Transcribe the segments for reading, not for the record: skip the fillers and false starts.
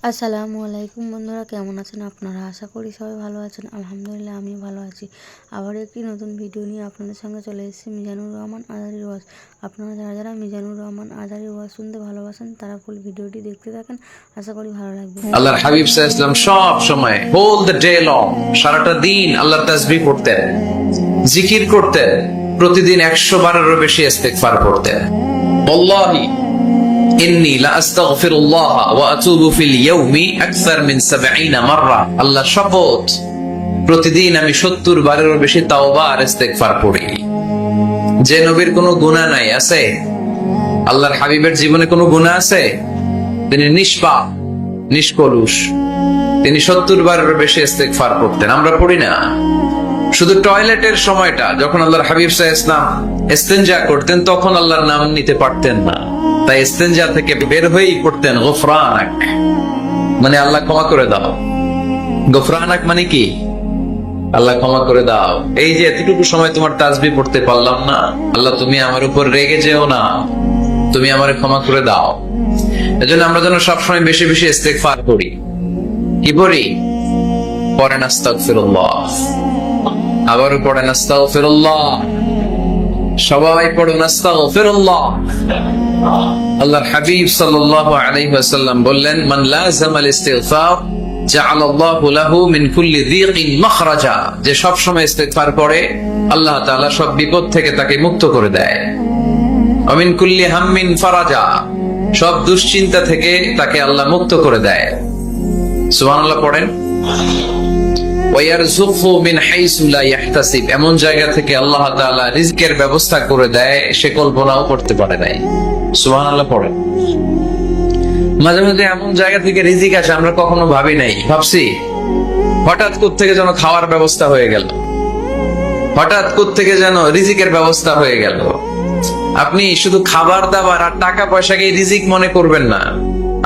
আসসালামু আলাইকুম বন্ধুরা, কেমন আছেন আপনারা? আশা করি সবাই ভালো আছেন। আলহামদুলিল্লাহ আমি ভালো আছি। আবার একটি নতুন ভিডিও নিয়ে আপনাদের সঙ্গে চলে এসেছি মিজানুর রহমান আজারির ওয়াজ। আপনারা যারা যারা মিজানুর রহমান আজারির ওয়াজ শুনতে ভালোবাসেন তারা ফুল ভিডিওটি দেখতে থাকেন, আশা করি ভালো লাগবে। আল্লাহর হাবিব সাল্লাল্লাহু আলাইহি ওয়াসাল্লাম সব সময় হোল দ্য ডে লং, সারাটা দিন আল্লাহর তাসবিহ পড়তেন, জিকির করতেন, প্রতিদিন 100 বারেরও বেশি ইস্তিগফার করতেন। ওয়াল্লাহি ইন্নী লা আস্তাগফিরুল্লাহ ওয়া আতুবু ফিল ইয়াউমি আকসার মিন 70 মাররা। আল্লাহ শপথ, প্রতিদিন আমি 70 বারেরও বেশি তাওবা আর ইস্তিগফার করি। যে নবীর কোনো গুনাহ নাই আছে? আল্লাহর হাবিবের জীবনে কোনো গুনাহ আছে? তিনি নিষ্পাপ, নিষ্কলুষ, তিনি 70 বারের বেশি ইস্তিগফার করতেন। আমরা পড়ি না। শুধু টয়লেটের সময়টা যখন আল্লাহর হাবিব সাল্লাল্লাহু আলাইহি ওয়াসাল্লাম ইস্তেনজা করতেন তখন আল্লাহর নাম নিতে পারতেন না, তাই ইস্তেনজা থেকে বের হয়েই পড়তেন গফরানাক, মানে আল্লাহ ক্ষমা করে দাও। গফরানাক মানে কি? আল্লাহ ক্ষমা করে দাও। এই যে এতটুকু সময় তোমার তাসবিহ পড়তে পারলাম না, আল্লাহ তুমি আমার উপর রেগে যেও না, তুমি আমারে ক্ষমা করে দাও। এজন্য আমরা যেন সবসময় বেশি বেশি ইস্তিগফার করি। কি পড়ি? পড়েন আস্তাগফিরুল্লাহ, আবারও পড়েন আস্তাগফিরুল্লাহ, সবাই পড়ুন আস্তাগফিরুল্লাহ। আল্লাহর হাবিব সাল্লাল্লাহু আলাইহি ওয়াসাল্লাম বললেন, মান লাযামাল ইস্তিগফার জাআলাল্লাহু লাহু মিন কুল্লি যিকিন মাখরাজা। যে সব সময় ইস্তিগফার করে আল্লাহ তাআলা সব বিপদ থেকে তাকে মুক্ত করে দেয়। ওয়া মিন কুল্লি হাম্মিন ফারাজা, সব দুশ্চিন্তা থেকে তাকে আল্লাহ মুক্ত করে দেয়। সুবহানাল্লাহ পড়েন। ওয়ায়ারযুকহু মিন হাইসু লা ইয়াহতাসিব, এমন জায়গা থেকে আল্লাহ তাআলা রিজকের ব্যবস্থা করে দেয় সে কল্পনাও করতে পারে নাই। সুবহানাল্লাহ পড়েন। মাঝে মাঝে এমন জায়গা থেকে রিজিক আসে আমরা কখনো ভাবি নাই, ভাবছি হঠাৎ কোত্থেকে যেন খাওয়ার ব্যবস্থা হয়ে গেল, হঠাৎ কোত্থেকে যেন রিজিকের ব্যবস্থা হয়ে গেল। আপনি শুধু খাবার দাবার আর টাকা পয়সাকে রিজিক মনে করবেন না,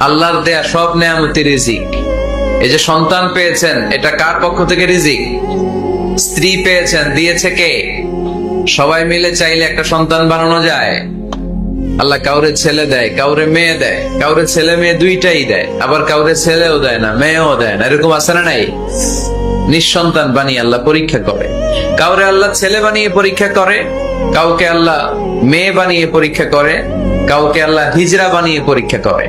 আল্লাহর দেয়া সব নেয়ামতি রিজিক। এই যে সন্তান পেয়েছেন, এটা কার পক্ষ থেকে রিজিক? স্ত্রী পেয়েছেন, দিয়েছে কে? সবাই মিলে চাইলে একটা সন্তান বানানো যায়। আল্লাহ কাউরে ছেলে দেয়, কাউরে মেয়ে দেয়, কাউরে ছেলে মেয়ে দুইটাই দেয়, আবার কাউরে ছেলেও দেয় না, মেয়েও দেয় না, এরকম আছে না নাই? নিঃসন্তান বানিয়ে আল্লাহ পরীক্ষা করে। কাউরে আল্লাহ ছেলে বানিয়ে পরীক্ষা করে, কাউকে আল্লাহ মেয়ে বানিয়ে পরীক্ষা করে, কাউকে আল্লাহ হিজরা বানিয়ে পরীক্ষা করে।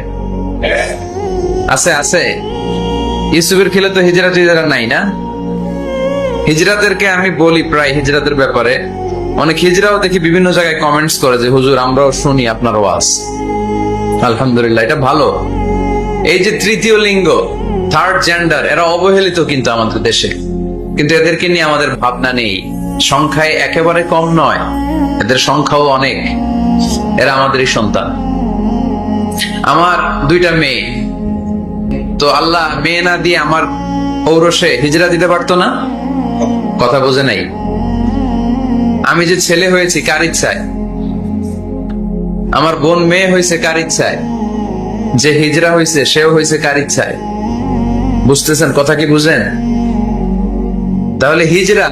আছে আছে। ইউসুফের খিলে তো হিজরা টিজরা নাই না? হিজরাদেরকে আমি বলি প্রায় হিজরাদের ব্যাপারে, অনেক হিজরাও দেখি বিভিন্ন জায়গায় কমেন্টস করে যে হুজুর আমরাও শুনি আপনার ওয়াজ। আলহামদুলিল্লাহ, এটা ভালো। এই যে তৃতীয় লিঙ্গ, থার্ড জেন্ডার, এরা অবহেলিত কিন্তু আমাদের দেশে, কিন্তু এদেরকে নিয়ে আমাদের ভাবনা নেই। সংখ্যায় একেবারে কম নয়, এদের সংখ্যাও অনেক। এরা আমাদেরই সন্তান। আমার দুইটা মেয়ে, তো আল্লাহ মেয়ে না দিয়ে আমার ঔরসে হিজরা দিতে পারতো না? কথা বোঝে নাই। আমি যে ছেলে হয়েছি কার ইচ্ছায়? আমার বোন মেয়ে হয়েছে কার ইচ্ছায়? যে হিজরা হয়েছে সেও হয়েছে কার ইচ্ছায়? বুঝতেছেন কথা কি? বুঝেন? তাহলে হিজরা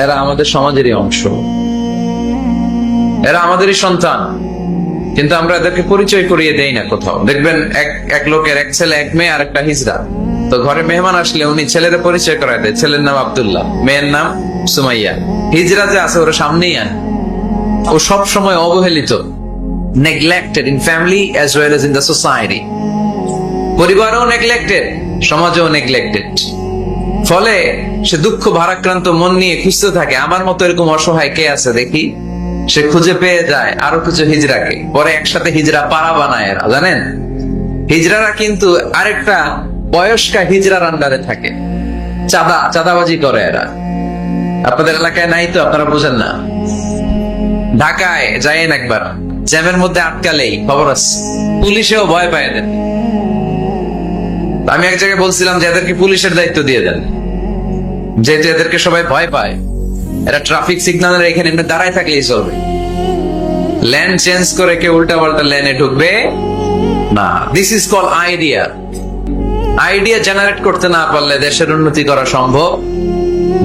এরা আমাদের সমাজেরই অংশ, এরা আমাদেরই সন্তান, কিন্তু আমরা এদেরকে পরিচয় করিয়ে দেই না কোথাও। দেখবেন এক লোকের এক ছেলে এক মেয়ে আর একটা হিজরা, তো ঘরে মেহমান আসলে উনি ছেলের পরিচয় করায় দেয়, ছেলের নাম আব্দুল্লাহ, মেয়ের নাম সুমাইয়া। হিজরা যে আছে ওরা সামনেই আন। ও সব সময় অবহেলিত, neglected in family as well as in the society. পরিবারও নেগলেক্টেড, সমাজও নেগলেক্টেড। ফলে সে দুঃখ ভারাক্রান্ত মন নিয়ে খুঁজতে থাকে, আমার মতো এরকম অসহায় কে আছে দেখি। সে খুঁজে পেয়ে যায় আরো কিছু হিজরাকে, পরে একসাথে হিজরা পাড়া বানায় এরা। জানেন, হিজরারা কিন্তু আরেকটা বয়স্কা হিজরার আন্ডারে থাকে, চাঁদাবাজি করে এরা। আপনাদের এলাকায় নাই তো, আপনারা বোঝেন না। ঢাকায় যাইয়েন একবার, জ্যামের মধ্যে আটকালেই খবর আছে, পুলিশেও ভয় পায় এদের। আমি এক জায়গায় বলছিলাম যে এদেরকে পুলিশের দায়িত্ব দিয়ে দেন, যেহেতু এদেরকে সবাই ভয় পায়। এরা ট্রাফিক সিগন্যালের এখানে এমনি দাঁড়ায় থাকলেই চলবে, লেন চেঞ্জ করে কেউ উল্টা পাল্টা লেনে ঢুকবে না। This is call idea. Idea generate করতে না পারলে দেশের উন্নতি করা সম্ভব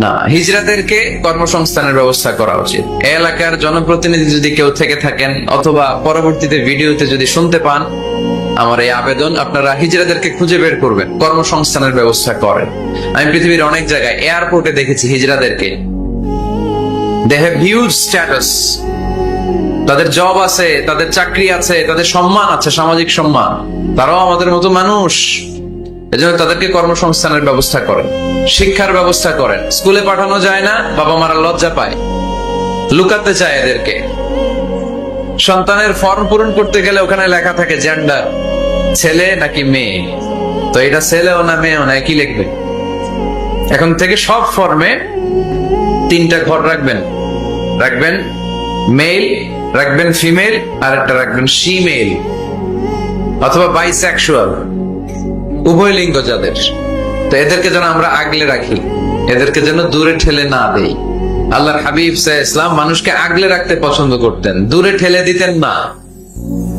না। হিজড়াদেরকে কর্মসংস্থানের ব্যবস্থা করা উচিত। এলাকার জনপ্রতিনিধি যদি কেউ থেকে থাকেন অথবা পরবর্তীতে ভিডিওতে যদি শুনতে পান, আমার এই আবেদন, আপনারা হিজড়াদেরকে খুঁজে বের করবেন, কর্মসংস্থানের ব্যবস্থা করেন। আমি পৃথিবীর অনেক জায়গায় এয়ারপোর্টে দেখেছি হিজড়াদেরকে, দে হ্যাভ হিউজ স্ট্যাটাস, তাদের জব আছে, তাদের চাকরি আছে, তাদের সম্মান আছে, সামাজিক সম্মান, তারাও আমাদের মতো মানুষ। এজন্য তাদেরকে কর্মসংস্থানের ব্যবস্থা করেন, শিক্ষার ব্যবস্থা করেন। স্কুলে পাঠানো যায় না, বাবা মারা লজ্জা পায়, লুকাতে চায় এদেরকে। সন্তানের ফর্ম পূরণ করতে গেলে ওখানে লেখা থাকে জেন্ডার, ছেলে নাকি মেয়ে। তো এটা ছেলেও না মেয়েও না, কি লিখবে? এখন থেকে সব ফর্মে 3টা ঘর রাখবেন মেল, রাখবেন ফিমেল, আর একটা রাখবেন শিমেল অথবা বাইসেক্সুয়াল, উভয় লিঙ্গ যাদের। তো এদেরকে যেন আমরা আগলে রাখি, এদেরকে যেন দূরে ঠেলে না দেই। আল্লাহর হাবিব সাল্লাল্লাহু আলাইহি ওয়াসাল্লাম মানুষকে আগলে রাখতে পছন্দ করতেন, দূরে ঠেলে দিতেন না।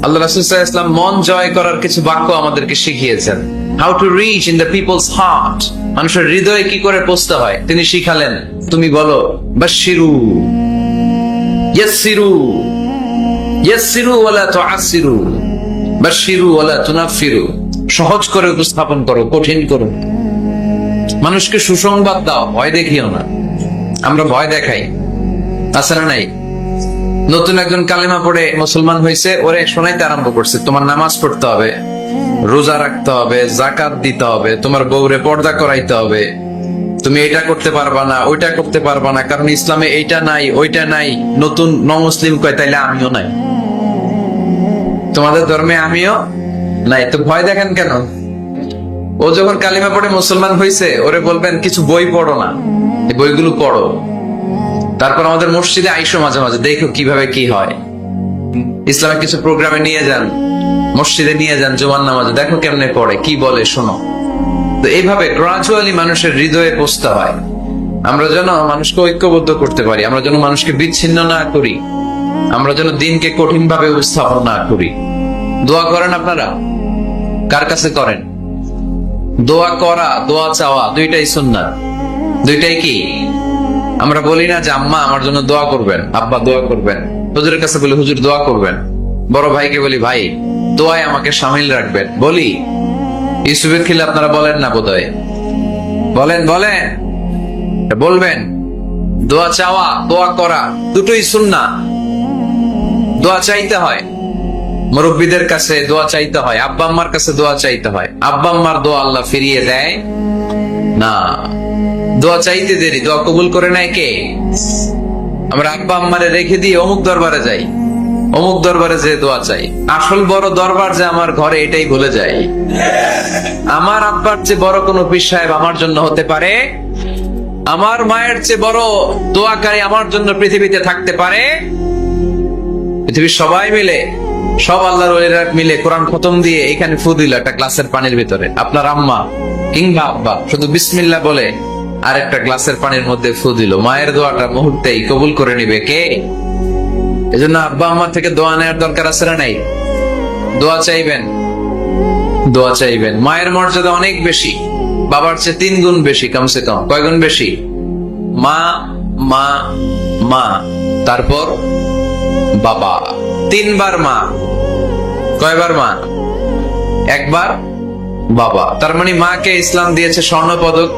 আল্লাহ রাসূল সাল্লাল্লাহু আলাইহি ওয়াসাল্লাম মন জয় করার কিছু বাক্য আমাদেরকে শিখিয়েছেন, how to reach in the people's heart, মানুষের হৃদয়ে কি করে পৌঁছতে হয় তিনি শিখালেন। তুমি বলো বাশশিরু, ইয়াসসিরু, ইয়াসসিরু ওয়ালা তুআসসিরু, বাশশিরু ওয়ালা তুনাফফিরু, সহজ করে উপস্থাপন করো, কঠিন করো। মানুষকে সুসংবাদ দাও, ভয় দেখিও না। আমরা ভয় দেখাই, আছে না নাই? নতুন একজন কালেমা পড়ে মুসলমান হয়েছে, ওরে শোনাইতে আরম্ভ করছে তোমার নামাজ পড়তে হবে, রোজা রাখতে হবে, যাকাত দিতে হবে, তোমার বউরে পর্দা করাইতে হবে, তুমি এটা করতে পারবা না, ওইটা করতে পারবা না, কারণ ইসলামে এইটা নাই ওইটা নাই। নতুন মুসলিম কয় তাইলে আমিও নাই, তোমাদের ধর্মে আমিও নাই। তো ভয় দেখেন কেন? ও যখন কালিমা পড়ে মুসলমান হয়েছে, ওরে বলবেন কিছু বই পড়ো না, এই বইগুলো পড়ো। তারপর আমাদের মসজিদে আইসো মাঝে মাঝে, দেখো কিভাবে কি হয়। ইসলামের কিছু প্রোগ্রামে নিয়ে যান, মসজিদে নিয়ে যান, জুমার নামাজে দেখো কেমনে পড়ে, কি বলে শোনো। তো এইভাবে গ্রাজুয়ালি মানুষের হৃদয়ে পৌঁছতে হয়। আমরা যেন মানুষকে ঐক্যবদ্ধ করতে পারি, আমরা যেন মানুষকে বিচ্ছিন্ন না করি, আমরা যেন দিনকে কঠিন ভাবে উপস্থাপন না করি। দোয়া করেন আপনারা? কার কাছে করেন? দোয়া করা, দোয়া চাওয়া দুইটাই সুন্নাত, দুইটাই কি? আমরা বলি না যে আম্মা আমার জন্য দোয়া করবেন, আব্বা দোয়া করবেন। হুজুরের কাছে বলি হুজুর দোয়া করবেন। বড় ভাইকে বলি ভাই দোয়ায় আমাকে শামিল রাখবেন। বলি ইউসুফের খিলে আপনারা বলেন না বোধহয়? বলেন বলেন, বলবেন। দোয়া চাওয়া, দোয়া করা দুটোই সুন্নাত। দোয়া চাইতে হয়, মুরব্বীদের কাছে দোয়া চাইতে হয়, আব্বা আম্মার কাছে দোয়া চাইতে হয়। আব্বা আম্মার দোয়া আল্লাহ ফিরিয়ে দেয় না। দোয়া চাইতে দেরি, দোয়া কবুল করে নেয় কে? আমরা আব্বা আম্মারে রেখে দিয়ে অমুক দরবারে যাই, অমুক দরবারে যে দোয়া চাই। আসল বড় দরবার যে আমার ঘরে, এটাই ভুলে যাই। আমার আব্বার চেয়ে বড় কোন পীর সাহেব আমার জন্য হতে পারে, আমার মায়ের চেয়ে বড় দোয়াকারী আমার জন্য পৃথিবীতে থাকতে পারে। পৃথিবীর সবাই মিলে, সব আল্লাহর ওলিরা মিলে কোরআন খতম দিয়ে এখানে ফু দিল একটা গ্লাসের পানির ভিতরে, আপনার আম্মা কিংবা আব্বা শুধু বিসমিল্লাহ বলে আরেকটা গ্লাসের পানির মধ্যে ফু দিল, মায়ের দোয়াটা মুহূর্তেই কবুল করে নিবে কে? এজন্য আব্বা আম্মা থেকে দোয়া নেওয়ার দরকার আছে না নাই? দোয়া চাইবেন, দোয়া চাইবেন। মায়ের মর্যাদা অনেক বেশি, বাবার চেয়ে 3 গুণ বেশি, কমসে কম। কয় গুণ বেশি? মা মা মা, তারপর বাবা। 3 বার মা। কয়বার মা? 1 বার বাবা। তার মানে মাকে ইসলাম দিয়েছে স্বর্ণ পদক,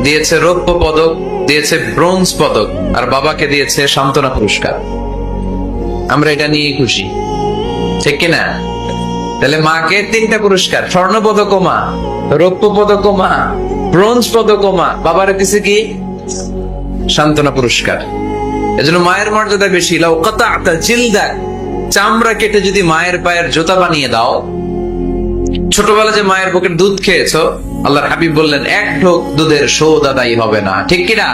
দিয়েছে রৌপ্য পদক, দিয়েছে ব্রোঞ্জ পদক, আর বাবাকে দিয়েছে সান্ত্বনা পুরস্কার। আমরা এটা নিয়ে খুশি, ঠিক কিনা? তাহলে মাকে 3টা পুরস্কার, স্বর্ণ পদক মা, রৌপ্য পদক মা, ব্রোঞ্জ পদক মা, বাবারে দিছে কি? সান্ত্বনা পুরস্কার। এজন্য মায়ের মর্যাদা বেশি। লাউ কাতা'তা জিলদাক, চামড়া কেটে যদি মায়ের পায়ের জুতা বানিয়ে দাও। ছোটবেলা যে মায়ের বুকের দুধ খেয়েছো, আল্লাহর হাবিব বললেন 1 ঢোক দুধের শোধ আদায় হবে না, ঠিক কিনা?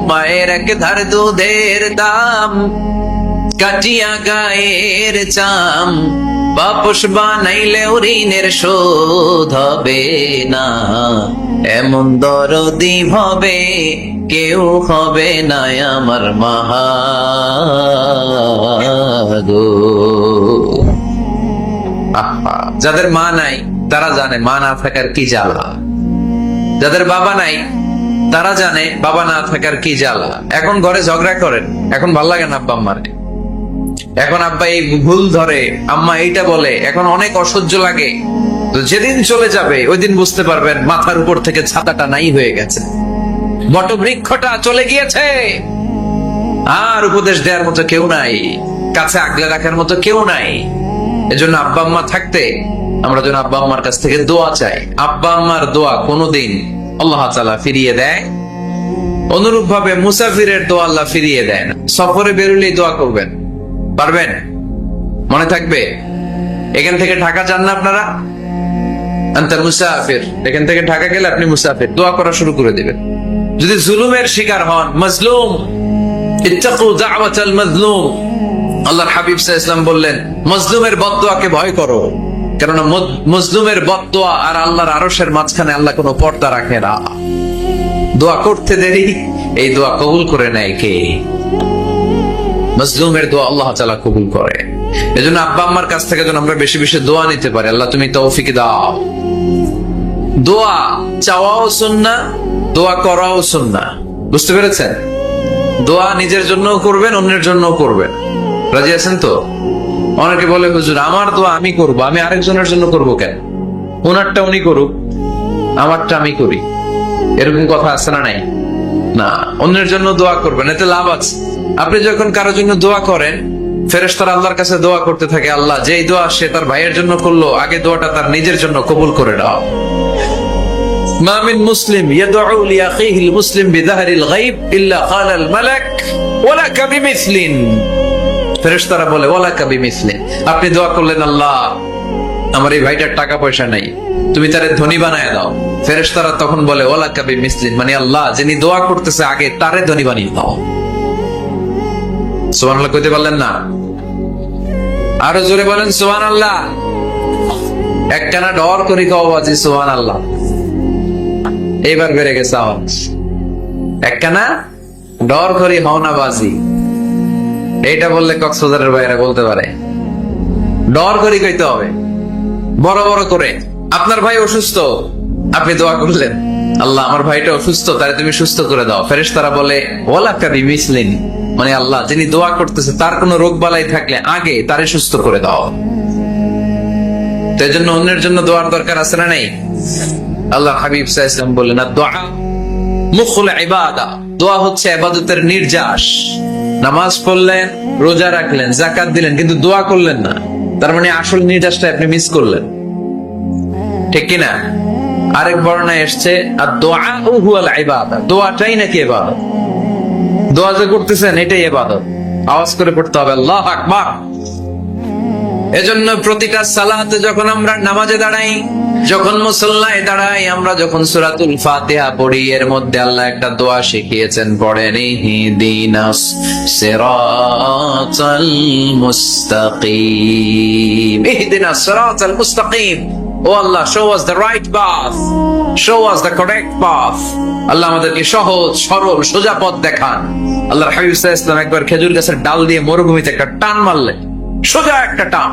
মায়ের 1 ধার দুধের দাম, কাটিয়া গায়ের চাম, বাপস বানাইলে ঋণের শোধ হবে না। এমন দরদি হবে কেউ হবে না আমার মাহাগো। যাদের মা নাই তারা জানে মা না থাকার কি জ্বালা, যাদের বাবা নাই তারা জানে বাবা না থাকার কি জ্বালা। এখন ঘরে ঝগড়া করেন, এখন ভাল লাগে না আব্বা আম্মারে, এখন আব্বা এই ভুল ধরে, আম্মা এইটা বলে, এখন অনেক অসহ্য লাগে। তো যেদিন চলে যাবে ওই দিন বুঝতে পারবেন মাথার উপর থেকে ছাতাটা নাই হয়ে গেছে, বটবৃক্ষটা চলে গিয়েছে, আর উপদেশ দেওয়ার মতো কেউ নাই, কাছে আগলে রাখার মতো কেউ নাই। এজন্য আব্বা আম্মা থাকতে আমরা যেন আব্বা আম্মার কাছ থেকে দোয়া চাই। আব্বা আম্মার দোয়া কোনোদিন আল্লাহ তাআলা ফিরিয়ে দেয়, অনুরূপ ভাবে মুসাফিরের দোয়া আল্লাহ ফিরিয়ে দেয় না। সফরে বেরোলেই দোয়া করবেন, পারবেন? মনে থাকবে? এখান থেকে ঢাকা যান না আপনারা, আনতা মুসাফির, এখান থেকে ঢাকা গেলে আপনি মুসাফির, দোয়া করা শুরু করে দিবেন। যদি জুলুমের শিকার হন, মাজলুম, ইত্তাকু দাওয়াতাল মাজলুম, আল্লাহর হাবিব সাল্লাল্লাহু আলাইহি ওয়াসাল্লাম বললেন মাজলুমের বদদোয়াকে ভয় করো, কেননা মাজলুমের বদদোয়া আর আল্লাহর আরশের মাঝখানে আল্লাহ কোনো পর্দা রাখে না। দোয়া করতে দেরি, এই দোয়া কবুল করে নেয় কে? মাজলুমের দোয়া আল্লাহ তাআলা কবুল করে। এজন্য আব্বা আম্মার কাছ থেকে যেন আমরা বেশি বেশি দোয়া নিতে পারি, আল্লাহ তুমি তৌফিক দাও। দোয়া চাওয়াও সুন্নাহ, দোয়া করাও সুন্নাহ। বুঝতে পেরেছেন? দোয়া নিজের জন্যও করবেন, অন্যের জন্যও করবেন। রাজি আছেন তো? অনেকে বলে হুজুর আমার দোয়া আমি করব, আমি আরেকজনের জন্য করব কেন? ওনারটা উনি করুক, আমারটা আমি করি, এরকম কথা আছে না? নাই না, অন্যের জন্য দোয়া করবেন, এতে লাভ আছে। আপনি যখন কারোর জন্য দোয়া করেন, ফেরেশতারা আল্লাহর কাছে দোয়া করতে থাকে, আল্লাহ যেই দোয়া সে তার ভাইয়ের জন্য করলো, আগে দোয়াটা তার নিজের জন্য কবুল করে দাও। মা মিন মুসলিম ইয়াদউ লিআখিহিল মুসলিম বিযাহরিল গায়ব ইল্লা ক্বালাল মালাক ওয়ালাকা বিমিসলিন। ফেরেশতারা বলে ওয়ালাকা বিমিসলিন, আপনি দোয়া করলেন আল্লাহ আমার এই ভাইটার টাকা পয়সা নাই, তুমি তারে ধনী বানায় দাও। ফেরেশতারা তখন বলে ওয়ালাকা বিমিসলিন, মানে আল্লাহ যিনি দোয়া করতেছে আগে তারে ধনী বানিয়ে দাও। সুবহানাল্লাহ কইতে পারলেন না? আরো জোরে বলেন সুবহানাল্লাহ। একখানা ডর করি কওয়াজি সুবহানাল্লাহ। এইবার বেড়ে গেছে আওয়াজ। একখানা ডর করি হওনাবাজি, এইটা বললে কক্সবাজারের বাইরে বলতে পারে। ডর করি কইতে হবে বড় বড় করে। আপনার ভাই অসুস্থ, আপনি দোয়া করলেন আল্লাহ আমার ভাইটা অসুস্থ, তারে তুমি সুস্থ করে দাও। ফেরেশতারা বলে ওয়ালাকা বিমিসলিন, মানে আল্লাহ যিনি দোয়া করতেছে তার কোনো রোগ বালাই থাকলে আগে তারে সুস্থ করে দাও। তো এই জন্য অন্যের জন্য দোয়ার দরকার আছে না নাই? আল্লাহ হাবিব সাল্লাল্লাহু আলাইহি ওয়াসাল্লাম বললেন দোয়া মুখুল ইবাদা, দোয়া হচ্ছে ইবাদতের নির্যাস। নামাজ পড়লেন, রোজা রাখলেন, যাকাত দিলেন, কিন্তু দোয়া করলেন না, তার মানে আসল নির্যাসটা আপনি মিস করলেন, ঠিক কি না? আরেক বর্ণনায় এসেছে আদ-দুআ হুয়াল ইবাদা, দোয়াটাই নাকি ইবাদত। দোয়া যে করতেছেন এটাই ইবাদত। আওয়াজ করে পড়তে হবে আল্লাহু আকবার। এজন্য প্রতিটা সালাতে যখন আমরা নামাজে দাঁড়াই, যখন মুসল্লায় দাঁড়াই, আমরা যখন সূরাতুল ফাতিহা পড়ি, এর মধ্যে আল্লাহ একটা দোয়া শিখিয়েছেন, পড়েন ইহদিনাস সিরাতাল মুস্তাকিম, ইহদিনাস সিরাতাল মুস্তাকিম। ও আল্লাহ, show us the right path, show us the correct path। আল্লাহ আমাদেরকে সহজ সরল সোজা পথ দেখান। আল্লাহর হাবিব সাল্লাল্লাহু আলাইহি ওয়াসাল্লাম একবার খেজুর গাছের ডাল দিয়ে মরুভূমিতে একটা টান মারলেন, সোজা একটা টান,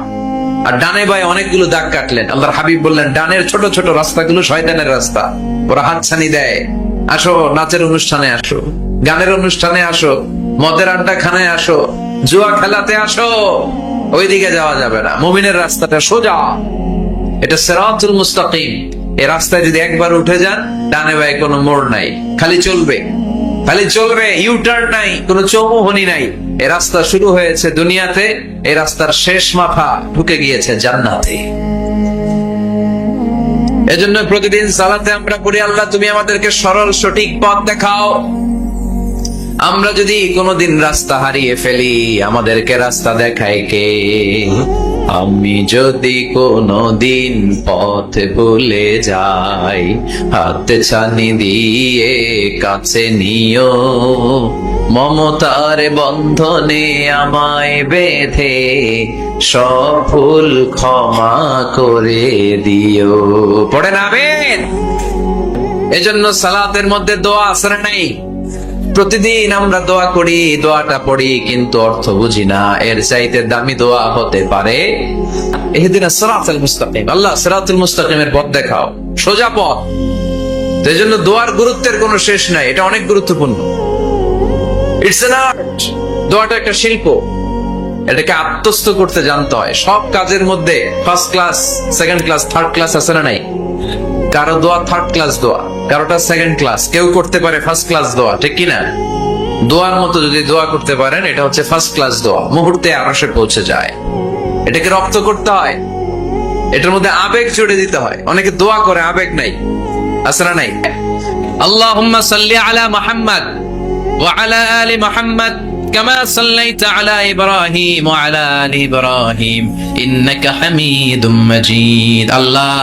আর ডানে বায়ে অনেকগুলো দাগ কাটলেন। আল্লাহর হাবিব বললেন ডানের ছোট ছোট রাস্তাগুলো শয়তানের রাস্তা, ওরা হাতছানি দেয়। আসো নাচের অনুষ্ঠানে আসো, গানের অনুষ্ঠানে আসো, মদের আড্ডা খানায় আসো, জুয়া খেলাতে আসো, ওইদিকে যাওয়া যাবে না। মুমিনের রাস্তাটা সোজা, এটা সিরাতুল মুস্তাকিম। এই রাস্তায় যদি একবার উঠে যান, ডানে বায়ে কোনো মোড় নাই, খালি চলবে, খালি চলবে, ইউটার্ন নাই, কোনো চৌমুহনী নাই। এই রাস্তা শুরু হয়েছে দুনিয়াতে, এই রাস্তার শেষ মাথা ঢুকে গিয়েছে জান্নাতে। এজন্য প্রতিদিন সালাতে আমরা পড়ি আল্লাহ তুমি আমাদেরকে সরল সঠিক পথ দেখাও। আমরা যদি কোনোদিন রাস্তা হারিয়ে ফেলি, আমাদেরকে রাস্তা দেখায় কে? আমি যদি কোনদিন পথ ভুলে যাই, হাত ছানি দিয়ে কাছে নিও, মমতার বন্ধনে আমায় বেঁধে সব ভুল ক্ষমা করে দিও। পড়েন আমিন। এজন্য সালাতের মধ্যে দোয়া আছে না নাই? প্রতিদিন আমরা দোয়া করি, দোয়াটা পড়ি, কিন্তু অর্থ বুঝি না। এর চাইতে দামি দোয়া হতে পারে ইহদিনাস সিরাতাল মুস্তাকিম, আল্লাহ সিরাতুল মুস্তাকিমের পথ দেখাও, সোজা পথ। তো এই জন্য দোয়ার গুরুত্বের কোনো শেষ নাই, এটা অনেক গুরুত্বপূর্ণ। ইটস অ্যান আর্ট, দোয়াটা একটা শিল্প। এটাকে আত্মস্থ করতে জানতে হয়। সব কাজের মধ্যে first class, second class, third class আছে না নাই? কারো দোয়া থার্ড ক্লাস দোয়া, কারোটা সেকেন্ড ক্লাস, কেউ করতে পারে ফার্স্ট ক্লাস দোয়া, ঠিক কিনা? দোয়ার মতো যদি দোয়া করতে পারেন, এটা হচ্ছে ফার্স্ট ক্লাস দোয়া, মুহূর্তে আরশে পৌঁছে যায়। এটাকে রপ্ত করতে হয়, এটার মধ্যে আবেগ জুড়ে দিতে হয়। অনেকে দোয়া করে আবেগ নাই, আছে না নাই? আল্লাহুম্মা সাল্লি আলা মুহাম্মাদ ওয়া আলা আলি মুহাম্মাদ কামা সাল্লাইতা আলা ইব্রাহিম ওয়া আলা আলি ইব্রাহিম ইন্নাকা হামিদুম মাজিদ। আল্লাহ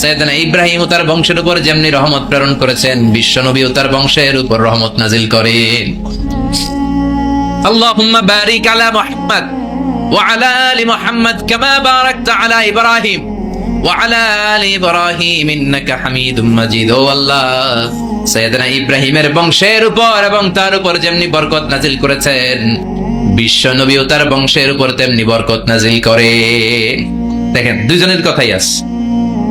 সাইয়েদনা ইব্রাহিম ও তার বংশের উপর যেমনি রহমত প্রেরণ করেছেন, বিশ্ব নবী ও তার বংশের উপর রহমত নাজিল করেন। আল্লাহুম্মা বারিক আলা মুহাম্মাদ ওয়া আলা আলি মুহাম্মাদ কামা বারাকতা আলা ইব্রাহিম ওয়া আলা আলি ইব্রাহিম ইন্নাকা হামিদুম মাজিদ। ও আল্লাহ, সাইয়েদনা ইব্রাহিমের বংশের উপর এবং তার উপর যেমনি বরকত নাজিল করেছেন, বিশ্ব নবী ও তার বংশের উপর তেমনি বরকত নাজিল করে। দেখেন, দুইজনের কথাই আছে,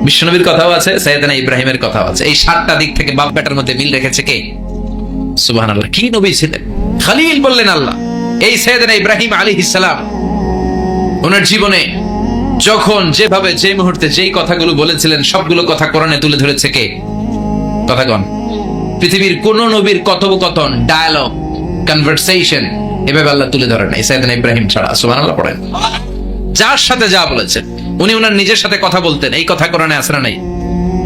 বিশ্ব নবীর কথাও আছে, সাইয়েদনা ইব্রাহিমের কথাও আছে। এই 7টা দিক থেকে বাপ বেটার মধ্যে মিল রেখেছে কে? সুবহানাল্লাহ। কি নবী ছিলেন? খলিল বললেন আল্লাহ। এই সাইয়েদনা ইব্রাহিম আলাইহিস সালাম ওনার জীবনে যখন যেভাবে যে মুহূর্তে যেই কথাগুলো বলেছিলেন, সবগুলো কথা কোরআনে তুলে ধরেছে কে? কথা কন। পৃথিবীর কোন নবীর কথোপকথন, ডায়ালগ, কনভারসেশন এভাবে আল্লাহ তুলে ধরেন নাই সাইয়েদনা ইব্রাহিম ছাড়া। সুবহানাল্লাহ পড়েন। যার সাথে যা বলেছেন, উনি ওনার নিজের সাথে কথা বলতেন, এই কথা কোরআনে আছে না নাই?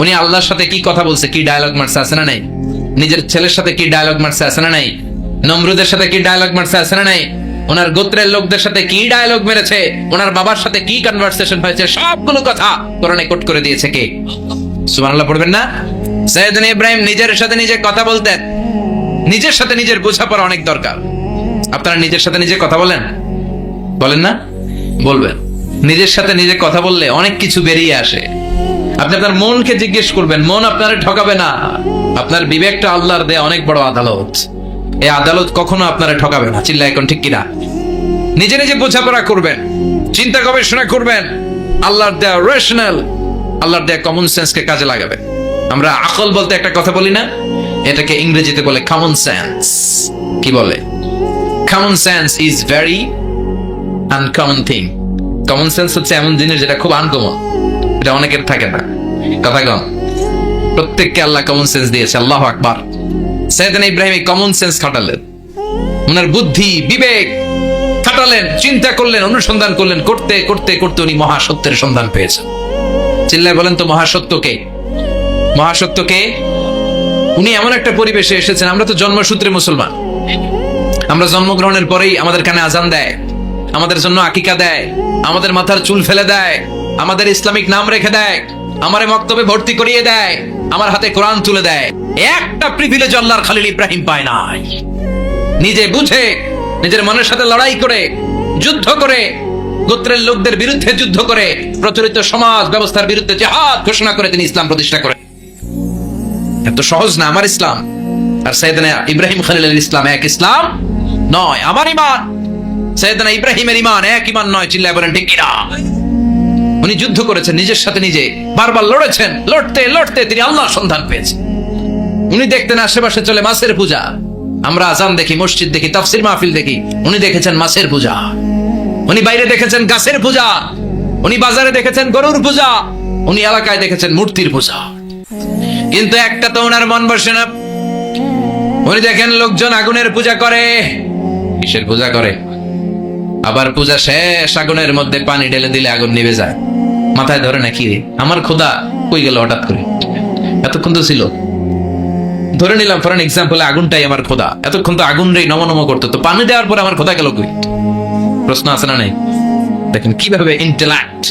উনি আল্লাহর সাথে কি কথা বলছে, কি ডায়ালগ মারছে, আছে না নাই? নিজের ছেলের সাথে কি ডায়ালগ মারছে, আছে না নাই? নমরুদের সাথে কি ডায়ালগ মারছে, আছে না নাই? ওনার গোত্রের লোকদের সাথে কি ডায়ালগ মেরেছে, ওনার বাবার সাথে কি কনভারসেশন হয়েছে, সবগুলো কথা কোরআনে কোট করে দিয়েছে কে? সুবহানাল্লাহ পড়বেন না? সাইয়েদনা ইব্রাহিম নিজের সাথে নিজে কথা বলতেন। নিজের সাথে নিজের বোঝাপড়া অনেক দরকার। আপনারা নিজের সাথে নিজে কথা বলেন? বলেন না? বলবেন। নিজের সাথে নিজে কথা বললে অনেক কিছু বেরিয়ে আসে। আপনি আপনার মনকে জিজ্ঞেস করবেন, মন আপনারে ঠকাবে না। আপনার বিবেকটা আল্লাহর দেয়া অনেক বড় আদালত, এই আদালত কখনো আপনারে ঠকাবে না। চিল্লা এখন ঠিক কিনা? নিজে নিজে বোঝাপড়া করবেন, চিন্তা গবেষণা করবেন, আল্লাহর দেয়া রেশনাল, আল্লাহর দেয়া কমন সেন্সকে কাজে লাগাবেন। আমরা আকল বলতে একটা কথা বলি না, এটাকে ইংরেজিতে বলে কমন সেন্স। কি বলে? Common sense is very uncommon thing. Common sense হচ্ছে এমন জিনিস যেটা খুব আনকমন, এটা অনেকের থাকে না। কথা কম। প্রত্যেককে আল্লাহ কমন সেন্স দিয়েছে। আল্লাহু আকবার। সাইয়েদনা ইব্রাহিম কমন সেন্স খাটালেন, ওনার বুদ্ধি বিবেক খাটালেন, চিন্তা করলেন, অনুসন্ধান করলেন, করতে করতে করতে উনি মহাসত্যের সন্ধান পেয়েছেন। চিল্লায় বলেন তো মহাসত্যকে? মহাসত্যকে? উনি এমন একটা পরিবেশে এসেছেন, আমরা তো জন্মসূত্রে মুসলমান, আমরা জন্মগ্রহণের পরেই আমাদের কানে আজান দেয়, আমাদের জন্য আকিকা দেয়, আমাদের মাথার চুল ফেলে দেয়, আমাদের ইসলামিক নাম রেখে দেয়, আমারে মক্তবে ভর্তি করিয়ে দেয়, আমার হাতে কোরআন তুলে দেয়। একটা প্রিভিলেজ আল্লাহর খলিল ইব্রাহিম পায় নাই। নিজে বুঝে, নিজের মনের সাথে লড়াই করে, যুদ্ধ করে, গোত্রের লোকদের বিরুদ্ধে যুদ্ধ করে, প্রচলিত সমাজ ব্যবস্থার বিরুদ্ধে জিহাদ ঘোষণা করে তিনি ইসলাম প্রতিষ্ঠা করেন। এত সহজ না আমার ইসলাম আর সাইয়েদনা ইব্রাহিম খলিলের ইসলাম এক ইসলাম নয়। আমার ঈমান, সাইয়েদনা ইব্রাহিমের ঈমান এক ঈমান নয়। চিল্লায় বলেন ঠিক কিনা? উনি যুদ্ধ করেছেন, নিজের সাথে নিজে বারবার লড়েছেন, লড়তে লড়তে তিনি আল্লাহর সন্ধান পেয়েছেন। উনি দেখতেন আশেপাশে চলে মাছের পূজা, আমরা আজান দেখি, মসজিদ দেখি, তাফসির মাহফিল দেখি, উনি দেখেছেন মাছের পূজা। উনি বাইরে দেখেছেন গাছের পূজা, উনি বাজারে দেখেছেন গরুর পূজা, উনি এলাকায় দেখেছেন মূর্তির পূজা। কিন্তু একটা তো ওনার মন বসে না। উনি দেখেন লোকজন আগুনের পূজা করে। কিসের পূজা করে? আবার পূজা শেষ আগুনের মধ্যে পানি ঢেলে দিলে আগুন নিভে যায়। মাথায় ধরে না কি রে, আমার খোদা কই গেল হঠাৎ করে? এতক্ষণ তো ছিল। ধরে নিলাম ফর এক্সাম্পল আগুনটাই আমার খোদা, এতক্ষণ তো আগুন রে নম করতো, তো পানি দেওয়ার পরে আমার খোদা গেল কই? প্রশ্ন আছে না নাই? দেখেন কিভাবে ইন্টেলেক্ট,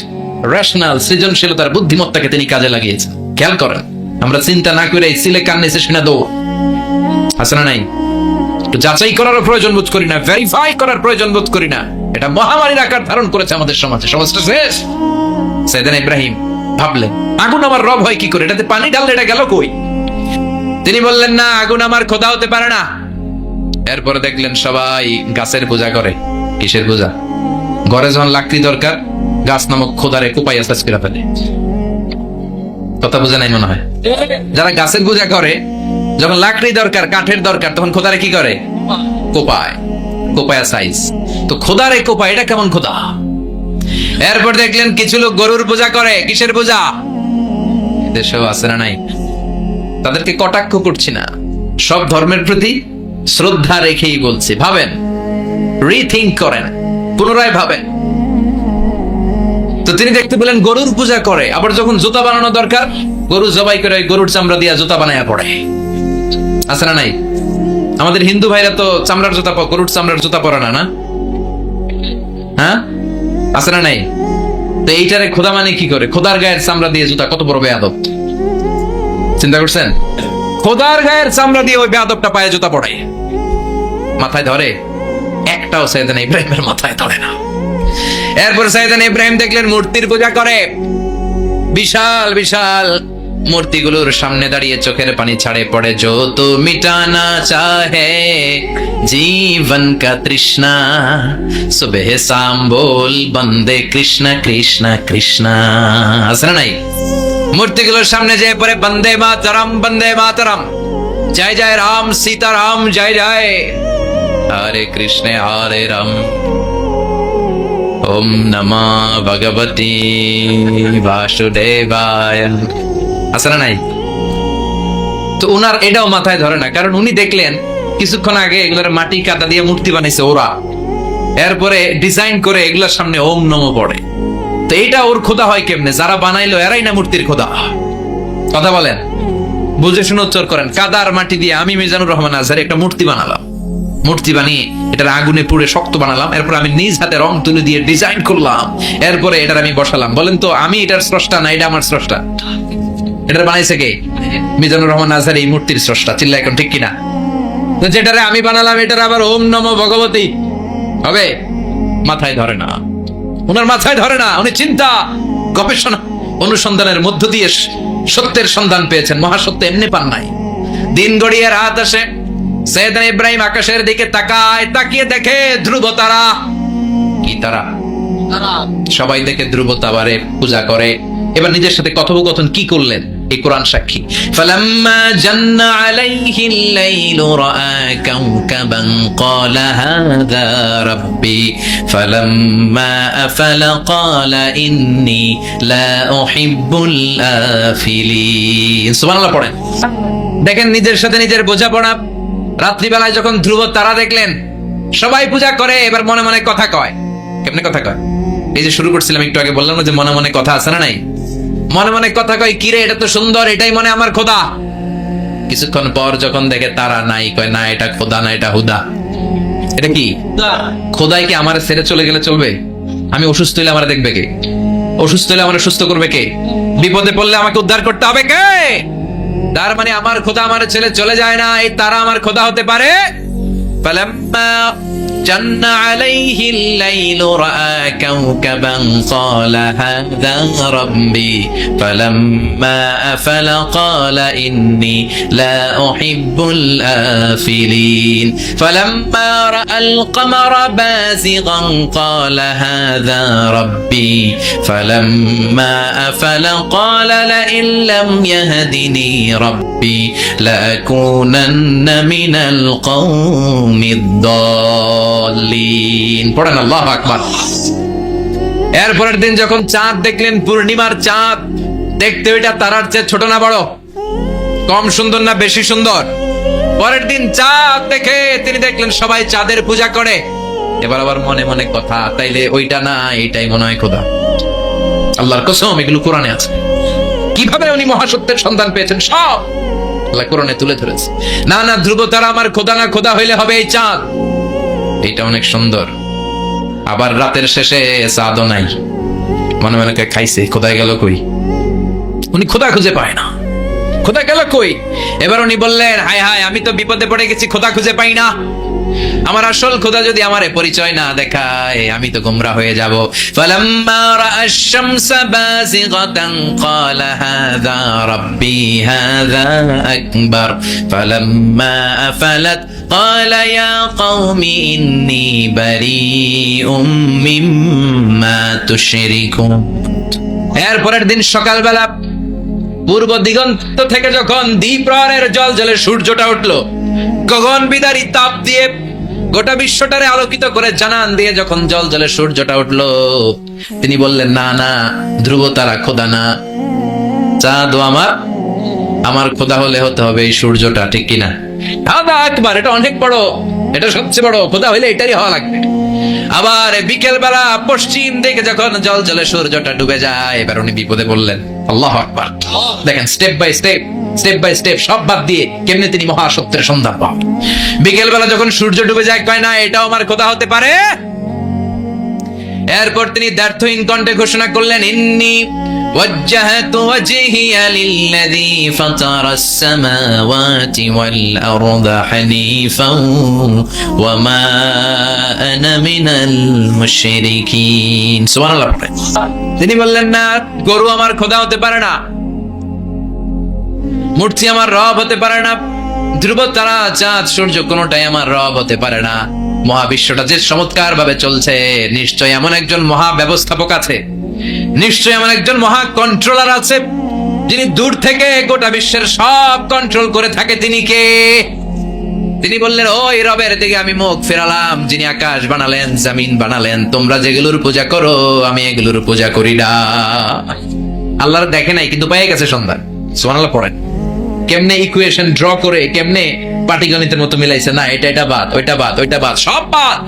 রেশনাল, সৃজনশীলতার বুদ্ধিমত্তাকে তিনি কাজে লাগিয়েছেন। খেয়াল করেন, আমরা চিন্তা না করে সিলে কান্নে এসে শুনে দৌড়, আছে না নাই? যাচাই করার প্রয়োজন বোধ করি না, ভেরিফাই করার প্রয়োজন বোধ করি না। এটা মহামারীর আকার ধারণ করেছে আমাদের সমাজে। সমাজটা শেষ। সাইয়েদনা ইব্রাহিম ভাবলেন আগুন আমার রব হয় কি করে, এটাতে পানি ঢাললে এটা গেল কই? তিনি বললেন না, আগুন আমার খোদা হতে পারে না। এরপরে দেখলেন সবাই গাছের পূজা করে। কিসের পূজা? ঘরে যখন লাকড়ি দরকার, গাছ নামক খোদারে কোপাইয়া শেষ করে ফেলে। কথা বোঝা নাই মনে হয়? যারা গাছের পূজা করে, যখন লাকড়ি দরকার, কাঠের দরকার, তখন খোদারে কি করে? কোপায়। কোপায়া সাইজ। তো খোদার এই কোপা, এটা কেমন খোদা? এরপর দেখলেন কিছু লোক গরুর পূজা করে। কিসের পূজা? দেশেও আছে না নাই? তাদেরকে কটাক্ষ করছি না, সব ধর্মের প্রতি শ্রদ্ধা রেখেই বলছি। ভাবেন, রিথিঙ্ক করেন, পুনরায় ভাবেন। তো তিনি দেখতে পেলেন গরুর পূজা করে, আবার যখন জুতা বানানো দরকার গরু জবাই করে গরুর চামড়া দিয়া জুতা বানায়া পড়ে। আছে না নাই? আমাদের হিন্দু ভাইরা তো চামড়ার জুতা, গরুর চামড়ার জুতা পরে না, না? হ্যাঁ, আছে না নাই? তো এইটারে খোদা মানে কি করে? খোদার গায়ের চামড়া দিয়ে জুতা, কত বড় বেয়াদব! চিন্তা করছেন? খোদার গায়ের চামড়া দিয়ে ওই বেয়াদবটা পায়ে জুতা পড়ে, মাথায় ধরে? একটাও সাইয়েদনা ইব্রাহিমের মাথায় ধরে না। এরপর সাইয়েদনা ইব্রাহিম দেখলেন মূর্তির পূজা করে। বিশাল বিশাল মূর্তিগুলোর সামনে দাঁড়িয়ে চোখের পানি ছাড়ে পড়ে। जो तो मिटाना चाहे जीवन का तृष्णा सुबह शाम बोल बंदे कृष्ण कृष्ण कृष्ण। আছে না নাই? মূর্তিগুলোর সামনে যেয়ে পড়ে বন্দে মাতরম, বন্দে মাতরম, জয় জয় রাম সীতারাম, জয় জয় হরে কৃষ্ণ হরে রাম, ওম নমঃ ভগবতে বাসুদেবায়। আছে না নাই? তো উনার এটাও মাথায় ধরে না, কারণ উনি দেখলেন কিছুক্ষণ আগে এগুলোর মাটি কাদা দিয়ে মূর্তি বানাইছে ওরা, এরপরে ডিজাইন করে এগুলোর সামনে ওম নমঃ পড়ে। তো এইটা ওর খোদা হয় কেমনে? যারা বানাইলো এরাই না মূর্তির খোদা। কথা বলেন, বুঝে শুনে উচ্চারণ করেন। কাদার মাটি দিয়ে আমি মিজানুর রহমান আজহারি একটা মূর্তি বানালাম, মূর্তি বানিয়ে এটার আগুনে পুড়ে শক্ত বানালাম, এরপর আমি নিজ হাতে রং তুলে দিয়ে ডিজাইন করলাম, এরপরে এটার আমি বসালাম। বলেন তো আমি এটার স্রষ্টা না এটা আমার স্রষ্টা? এটার বানাইছে কে? মিজানুর রহমান আজহারি এই মূর্তির স্রষ্টা। চিল্লা এখন ঠিক কিনা? তো যেটারে আমি বানালাম এটার আবার ওম নমঃ ভগবতী হবে? মাথায় ধরে না, ওনার মাথায় ধরে না। উনি চিন্তা গবেষণা অনুসন্ধানের মধ্য দিয়ে সত্যের সন্ধান পেয়েছেন। মহাসত্য এমনি পান নাই। দিন গড়িয়ে রাত আসে, সাইয়েদনা ইব্রাহিম আকাশের দিকে তাকায়, তাকিয়ে দেখে ধ্রুব তারা। কি তারা? সবাই দেখে ধ্রুব তারারে পূজা করে। এবার নিজের সাথে কথোপকথন কি করলেন এই কোরআন সাক্ষী। ফালাম্মা জান্না আলাইহিল লাইলু রাআ কাওকাবান ক্বালা হাযা রাব্বি ফালাম্মা আফালা ক্বালা ইন্নী লা উহিব্বুল আফিলিন। সুবহানাল্লাহ পড়েন। দেখেন নিজের সাথে নিজের বোঝাপড়া। রাত্রিবেলায় যখন ধ্রুব তারা দেখলেন, সবাই পূজা করে, এবার মনে মনে কথা কয়। কেমনে কথা কয়? এই যে শুরু করছিলাম একটু আগে, বললাম যে মনে মনে কথা আছে না নাই? মনে মনে কথা কয়, কিরে এটা তো সুন্দর, এটাই মনে আমার খোদা। কিছুক্ষণ পর যখন দেখে তারা নাই, কয় না এটা খোদা না, এটা হুদা। এটা কি খোদাই? কি আমার ছেড়ে চলে গেলে চলবে? আমি অসুস্থ হইলে আমার দেখবে কে? অসুস্থ হইলে আমার সুস্থ করবে কে? বিপদে পড়লে আমাকে উদ্ধার করতে হবে কে? তার মানে আমার খোদা আমার ছেলে চলে যায় না, এই তারা আমার খোদা হতে পারে। ফালাম্মা জান্না আলাইহিল লাইলু রাআ কাওকাবান ক্বালা হাযা রাব্বি ফালাম্মা আফালা ক্বালা ইন্নী লা উহিব্বুল আফিলিন ফালাম্মা রাআল কমারা বাযিগান ক্বালা হাযা রাব্বি ফালাম্মা আফালা ক্বালা লা ইন লাম ইয়াহদিনি রাব্বি লাকুনান্না মিনাল কওমিদ দাল্লিন। পড়েন আল্লাহু আকবার। এরপরের দিন যখন চাঁদ দেখলেন, পূর্ণিমার চাঁদ, দেখতে ওইটা তারার চেয়ে ছোট না বড়? কম সুন্দর না বেশি সুন্দর? পরের দিন চাঁদ দেখে তিনি দেখলেন সবাই চাঁদের পূজা করে। এবার আবার মনে মনে কথা, তাইলে ওইটা না এইটাই মনে হয় খোদা। আল্লাহর কসম এগুলো কোরআনে আছে। কিভাবে উনি মহাসত্যের সন্ধান পেয়েছেন সব আল্লাহ কোরআনে তুলে ধরেছে। না না, ধ্রুব তারা আমার খোদা না, খোদা হইলে হবে এই চাঁদ। এইটা অনেক সুন্দর। আবার রাতের শেষে চাঁদও নাই, মনে মনে খাইছে খোদায় গেল কই? উনি খোদা খুঁজে পায় না, খোদা গেল কই? এবার উনি বললেন, হায় হায়, আমি তো বিপদে পড়ে গেছি, খোদা খুঁজে পাই না। আমার আসল খোদা যদি আমারে পরিচয় না দেখায়, আমি তো গোমরা হয়ে যাব। ফালাম্মা রাআশ শামসা বাযিগাতান ক্বালা হাযা রাব্বি হাযা আকবার ফালাম্মা আফালাত ক্বালা ইয়া কওমি ইন্নী বারীউম মিম্মা তুশরিকুন। এরপরের দিন সকালবেলা পূর্ব দিগন্ত থেকে যখন দ্বিপ্রহরের জল জলে সূর্যটা উঠলো, গগন বিদারী তাপ দিয়ে গোটা বিশ্বটারে আলোকিত করে জানান দিয়ে যখন জল জলে সূর্যটা উঠলো, তিনি বললেন, না না, ধ্রুব তারা খোদা না, চাঁদ আমার খোদা হলে হতে হবে এই সূর্যটা, ঠিক কিনা? হাদা আকবার, এটা অনেক বড়, এটা সবচেয়ে বড়, খোদা হইলে এটারই হওয়া লাগবে। আবার বিকেল বেলা পশ্চিম দিকে যখন জল জলে সূর্যটা ডুবে যায়, এবার উনি বিপদে বললেন। আল্লাহু আকবার। দেখেন স্টেপ বাই স্টেপ সব বাদ দিয়ে কেমনে তিনি মহাসত্যের সন্ধান পান। বিকেল বেলা যখন সূর্য ডুবে যায়, কয় না এটাও আমার খোদা হতে পারে। এরপর তিনি দ্ব্যর্থহীন কণ্ঠে ঘোষণা করলেন, ইন্নী ওয়াজ্জাহতু ওয়াজহিয়া লিল্লাযী ফাতারাস সামাওয়াতি ওয়াল আরদা হানিফান ওয়া মা আনা মিনাল মুশরিকিন। সুবহানাল্লাহ। তিনি বললেন, না, গরু আমার খোদা হতে পারে না, মূর্তি আমার রব হতে পারে না, ধ্রুব তারা চাঁদ সূর্য কোনটাই আমার রব হতে পারে না। মহাবিশ্বটা যে চমৎকার ভাবে চলছে, নিশ্চয় এমন একজন মহা ব্যবস্থাপক আছে, নিশ্চয় এমন একজন মহা কন্ট্রোলার আছে, যিনি দূর থেকে গোটা বিশ্বের সব কন্ট্রোল করে থাকে। তিনি কে? তিনি বললেন, ওই রবের দিকে আমি মুখ ফেরালাম, যিনি আকাশ বানালেন, জমিন বানালেন। তোমরা যেগুলোর পূজা করো, আমি এগুলোর পূজা করি না। আল্লাহর দেখে নাই, কিন্তু পেয়ে গেছে সন্ধান। সুবহানাল্লাহ পড়েন। কেমনে ইকুয়েশন ড্র করে, কেমনে পাটিগণিতের মতো মিলাইছে, না এটা বাদ, ওইটা বাদ, ওইটা বাদ, সব বাদ।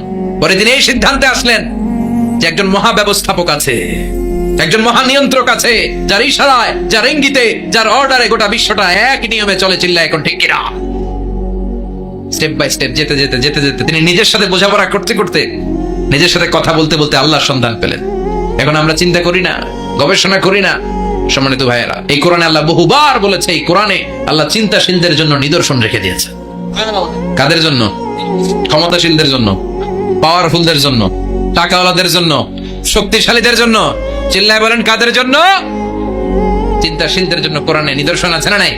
পরে তিনি এই সিদ্ধান্তে আসলেন যে একজন মহা ব্যবস্থাপক আছে, একজন মহা নিয়ন্ত্রক আছে, যার ইশারায়, যার ইঙ্গিতে, যার অর্ডারে গোটা বিশ্বটা এক নিয়মে চলে। চিল্লা এখন ঠিক কিনা? স্টেপ বাই স্টেপ যেতে যেতে তিনি নিজের সাথে বোঝাপড়া করতে করতে, নিজের সাথে কথা বলতে বলতে আল্লাহর সন্ধান পেলেন। এখন আমরা চিন্তা করি না, গবেষণা করি না। সম্মানিত ভাইয়েরা, এই কোরআনে আল্লাহ বহুবার বলেছে, এই কোরআনে আল্লাহ চিন্তাশীলদের জন্য নিদর্শন রেখে দিয়েছে। কাদের জন্য? ক্ষমতাশীলদের জন্য, পাওয়ারফুলদের জন্য, টাকাওয়ালাদের জন্য, শক্তিশালীদের জন্য। চিল্লায় বলেন, কাদের জন্য? চিন্তাশীলদের জন্য কোরআনে নিদর্শন আছে না নাই?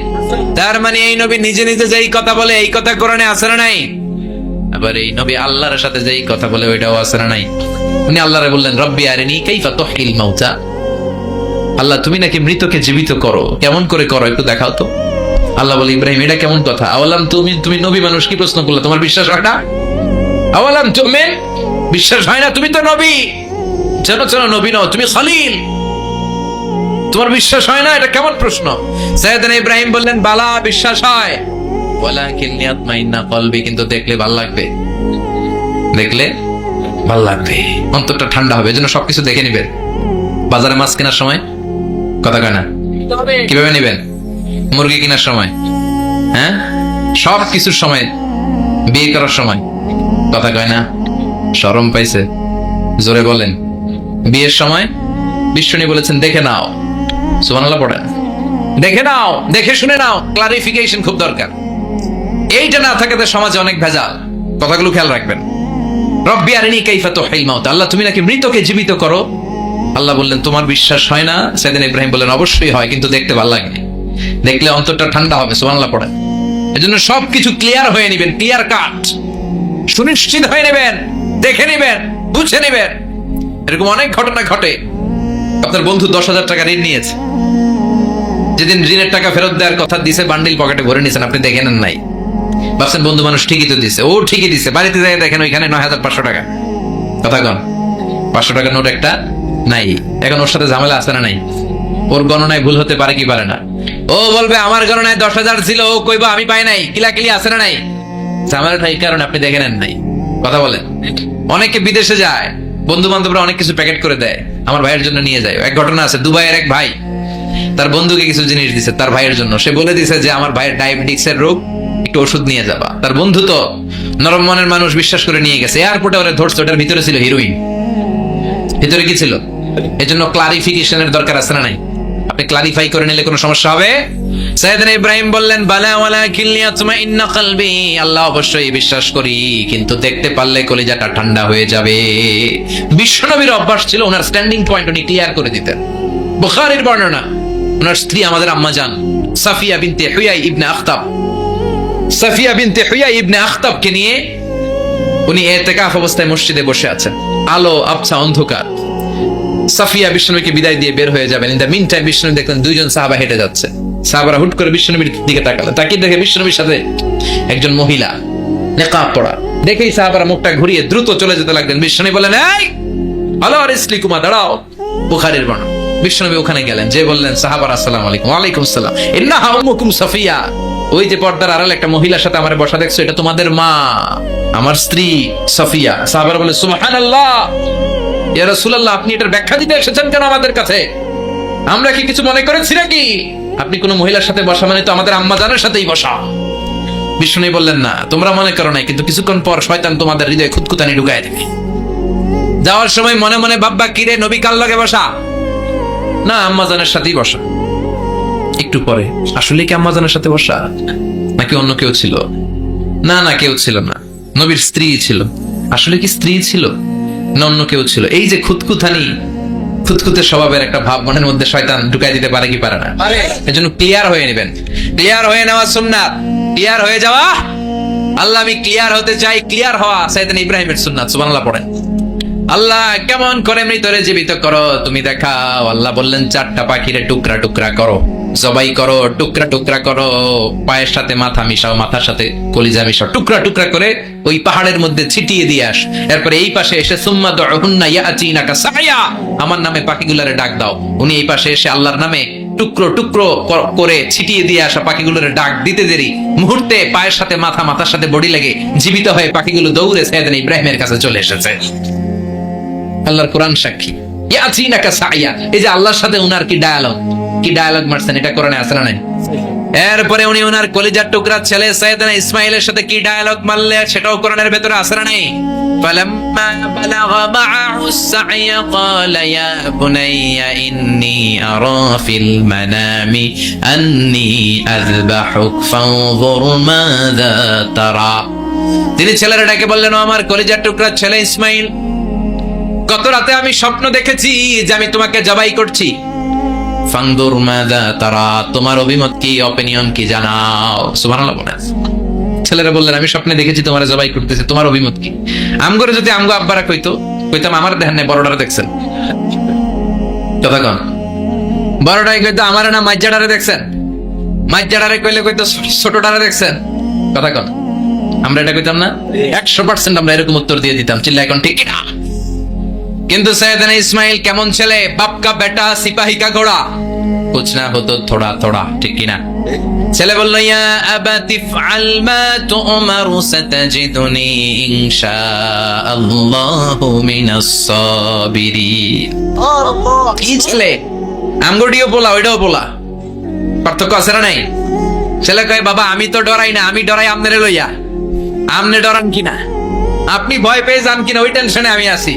তার মানে এই নবী নিজে নিজে যেই কথা বলে, এই কথা কোরআনে আছে না নাই? আবার এই নবী আল্লাহর সাথে যেই কথা বলে, ওইটাও আছে না নাই? উনি আল্লাহরে বললেন, রব্বি আরিনি কাইফা তুহিল মাউতা। আল্লাহ, তুমি নাকি মৃতকে জীবিত করো, কেমন করে করো একটু দেখাও তো। আল্লাহ বলে, ইব্রাহিম, এটা কেমন কথা? আওয়ালাম তুমি নবী মানুষ, কি প্রশ্ন করলে? তোমার বিশ্বাস হয় না? আওয়ালাম তুমি বিশ্বাস হয় না? তুমি তো নবী, চেনো নবী নও, তুমি খলিল, তোমার বিশ্বাস হয় না? এটা কেমন প্রশ্ন? সাইয়েদনা ইব্রাহিম বললেন, বালা, বিশ্বাস হয়, ওয়ালাকিন লিয়াতমাইন্না কলবি, কিন্তু দেখলে ভাল লাগবে, দেখলে ভাল লাগবে, অন্তরটা ঠান্ডা হবে। এজন্য সবকিছু দেখে নিবেন। বাজারে মাছ কেনার সময় কথা কয় না, কিভাবে নিবেন? মুরগি কেনার সময়, হ্যাঁ, সব কিছুর সময়, বিয়ে করার সময় কথা কয় না? শরম পাইছে? জোরে বলেন। বিয়ের সময় বিষ্ণু বলেছেন, দেখে নাও। সুবহানাল্লাহ পড়েন। দেখে নাও, দেখে শুনে নাও, ক্লারিফিকেশন খুব দরকার। এইটা না থাকাতে সমাজে অনেক ভেজাল। কথাগুলো খেয়াল রাখবেন। রব্বি আরিনি কাইফা তুহিল মাউত। আল্লাহ, তুমি নাকি মৃতকে জীবিত করো। আল্লাহ বললেন, তোমার বিশ্বাস হয় না? সাইয়েদনা ইব্রাহিম বললেন, অবশ্যই হয়, কিন্তু দেখতে ভালো লাগে, দেখলে অন্তরটা ঠান্ডা হবে। সুবহানাল্লাহ পড়েন। এজন্য সবকিছু ক্লিয়ার হয়ে নেবেন, ক্লিয়ার কাট, সুনিশ্চিত হয়ে নেবেন, দেখে নেবেন, বুঝে নেবেন। এরকম অনেক ঘটনা ঘটে। আপনার বন্ধু 10,000 টাকা ঋণ নিয়েছে, যেদিন ঋণের টাকা ফেরত দেওয়ার কথা দিছে, বান্ডিল পকেটে ভরে নিয়েছেন, আপনি দেখে নেন নাই। ভাবছেন বন্ধু মানুষ, ঠিকই তো দিছে, ও ঠিকই দিছে। বাড়িতে যাই দেখেন ওইখানে 9,500 টাকা। কথা কন, 500 টাকার নোট একটা নাই। এখন ওর সাথে ঝামেলা আছে না নাই? ওর গণনায় ভুল হতে পারে কি পারে না? ও বলবে, আমার গণনায় 10,000 ছিল, ও কইবা আমি পাই নাই, কিলাকিলি আছে না নাই? ঝামেলাটা এই কারণে আপনি দেখে নেন নাই। কথা বলেন। অনেকে বিদেশে যায়, বন্ধু বান্ধবরা অনেক কিছু প্যাকেট করে দেয়, আমার ভাইয়ের জন্য নিয়ে যায়। এক ঘটনা আছে, দুবাইয়ের এক ভাই তার বন্ধুকে কিছু জিনিস দিছে তার ভাইয়ের জন্য। সে বলে দিছে যে আমার ভাইয়ের ডায়াবেটিক্সের রোগ, একটু ওষুধ নিয়ে যাবা। তার বন্ধু তো নরম মনের মানুষ, বিশ্বাস করে নিয়ে গেছে। এয়ারপোর্টে ওরা ধরছে, ওটার ভিতরে ছিল হিরোইন। ভিতরে কি ছিল? এজন্য ক্লারিফিকেশনের দরকার আছে না নাই? আপনি ক্লারিফাই করে নিলে কোনো সমস্যা হবে? সাইয়েদনা ইব্রাহিম বললেন, বালা ওয়ালাকিন লিয়াতমাইন্না কলবি। আল্লাহ, অবশ্যই বিশ্বাস করি, কিন্তু দেখতে পারলে কলিজাটা ঠান্ডা হয়ে যাবে। বিশ্বনবীর অভ্যাস ছিল, ওনার স্ট্যান্ডিং পয়েন্ট উনি ক্লিয়ার করে দিতেন। বুখারীর বর্ণনা, ওনার স্ত্রী আমাদের আম্মা জান সাফিয়া বিনতে হুয়াই ইবনে আখতাব, সাফিয়া বিনতে হুয়াই ইবনে আখতাবকে নিয়ে উনি ইতিকাফ অবস্থায় মসজিদে বসে আছেন। আলো আবছা অন্ধকার। সাফিয়া বিষ্ণুকে বিদায় দিয়ে বের হয়ে যাবেন। In the meantime Vishnu দেখলেন দুইজন সাহাবা হেঁটে যাচ্ছে। সাহাবারা হুট করে বিষ্ণুবীর দিকে তাকালেন। তাকিয়ে দেখে বিষ্ণুবীর সাথে একজন মহিলা, নেকাব পরা, দেখেই সাহাবারা মুখটা ঘুরিয়ে দ্রুত চলে যেতে লাগলেন। বিশ্বনবী বললেন, এই আলা রিসলিকুমা, দাঁড়াও। বুখারীর বর্ণনা। বিশ্বনবী ওখানে গেলেন, যে বললেন সাহাবারা আসসালামু আলাইকুম। ওয়ালাইকুম আসসালাম। ইন্নাহা উম্মুকুম সাফিয়া, ওই যে পর্দার আড়ালে একটা মহিলার সাথে আমারে বসা দেখছো, এটা তোমাদের মা, আমার স্ত্রী সাফিয়া। সাহাবারা বলে, সুবহানাল্লাহ, ইয়া রাসূলুল্লাহ, আপনি এটার ব্যাখ্যা দিতে এসেছেন কেন আমাদের কাছে? আমরা কি কিছু মনে করেছি নাকি? আপনি কোন মহিলার সাথে বসা মানে তো আমাদের আম্মা জানের সাথেই বসা। বিষ্ণু বললেন, না, তোমরা মনে করো নাই, কিন্তু কিছুক্ষণ পর শয়তান তোমাদের হৃদয়ে খুঁতখুঁতানি ঢুকায় দেবে। যাওয়ার সময় মনে মনে ভাববা, কিরে নবী কার লগে বসা? না, আম্মা জানের সাথেই বসা। একটু পরে, আসলে কি আম্মা জানের সাথে বসা নাকি অন্য কেউ ছিল? না না, কেউ ছিল না, নবীর স্ত্রী ছিল। আসলে কি স্ত্রী ছিল না অন্য কেউ ছিল? এই যে খুঁতখুঁতানি, খুঁতখুঁতে স্বভাবের একটা ভাব মনের মধ্যে শয়তান ঢুকাই দিতে পারে কি পারে না? এজন্য ক্লিয়ার হয়ে নেবেন। ক্লিয়ার হয়ে নেওয়া সুন্নাত, ক্লিয়ার হয়ে যাওয়া। আল্লাহ, আমি ক্লিয়ার হতে চাই। ক্লিয়ার হওয়া সাইয়েদনা ইব্রাহিমের সুন্নাত। সুবহানাল্লাহ পড়েন। আল্লাহ, কেমন করে মৃতরে জীবিত করো তুমি দেখাও। আল্লাহ বললেন, 4টা পাখিরে টুকরা টুকরা করো, জবাই করো, টুকরা টুকরা করো, পায়ের সাথে মাথা মিশাও, মাথার সাথে কলিজা মিশাও, টুকরা টুকরা করে ওই পাহাড়ের মধ্যে ছিটিয়ে দিয়ে আস। এরপরে এই পাশে এসে সুম্মা দুহুন্না ইয়াতিনাকা সায়া, আমার নামে পাখিগুলোরে ডাক দাও। উনি এই পাশে এসে আল্লাহর নামে টুকরো টুকরো করে ছিটিয়ে দিয়ে আসা পাখিগুলোরে ডাক দিতে দেরি মুহূর্তে পায়ের সাথে মাথা, মাথার সাথে বডি লেগে জীবিত হয়ে পাখিগুলো দৌড়ে সাইয়েদনা ইব্রাহিমের কাছে চলে এসেছে। আল্লাহর কোরআন সাক্ষী। ইয়াতিনাকা সায়া, এই যে আল্লাহর সাথে উনার কি ডায়ালগ মারছেন, এটা কোরআনে আছে না নাই? এরপরে উনি ওনার কলিজার টুকরা ছেলে সাইয়েদনা ইসমাইলের সাথে কি ডায়ালগ মারলে, সেটাও কোরআনের ভেতরে আছে না নাই? ফালাম্মা বালাগা মাআহু السعي قال يا بني إني أرى في المنام أني أذبحك فانظر ماذا ترى। তিনি ছেলের ডাকে বললেন, ও আমার কলিজার টুকরা ছেলে ইসমাইল, গত রাতে আমি স্বপ্ন দেখেছি যে আমি তোমাকে জবাই করছি। ফানদুর মাযা তারা, তোমার অভিমত কি, অপিনিয়ন কি জানাও। সুবহানাল্লাহ বলেন। ছেলেরা বললেন, আমি স্বপ্নে দেখেছি তোমার জবাই করতেছে, তোমার অভিমত কি? আমগরে যদি আমগো আব্বারা কইতাম আমার দেখেন না, বড়ডারে দেখছেন। কথা কন, বড়ডাই কইতো আমার না মাইজাডারে দেখছেন, মাইজাডারে কইলে কইতো ছোটডারে দেখছেন। কথা কন, আমরা এটা কইতাম না? 100% আমরা এরকম উত্তর দিয়ে দিতাম। চিল্লা এখন ঠিক না? কিন্তু সৈয়দনা ইসমাইল কেমন ছেলে, বাপ কা বেটা সিপাহি কা ঘোড়া, কুছ না হতো থোড়া থোড়া, ঠিক কি না? ছেলে বলল, ইয়া আবাতি ফাল মা তুমারু সাতাজিদুনি ইনশাআল্লাহু মিনাস সাবিরিন। কি ছেলে, আমগডিও বলা ওইটাও বলা, পার্থক্য আছে না নাই? ছেলে কয়, বাবা আমি তো ডরাই না, আমি ডরাই আমনেরে লইয়া। আমনে ডরান কিনা, আপনি ভয় পেয়ে যান কিনা, ওই টেনশনে আমি আছি।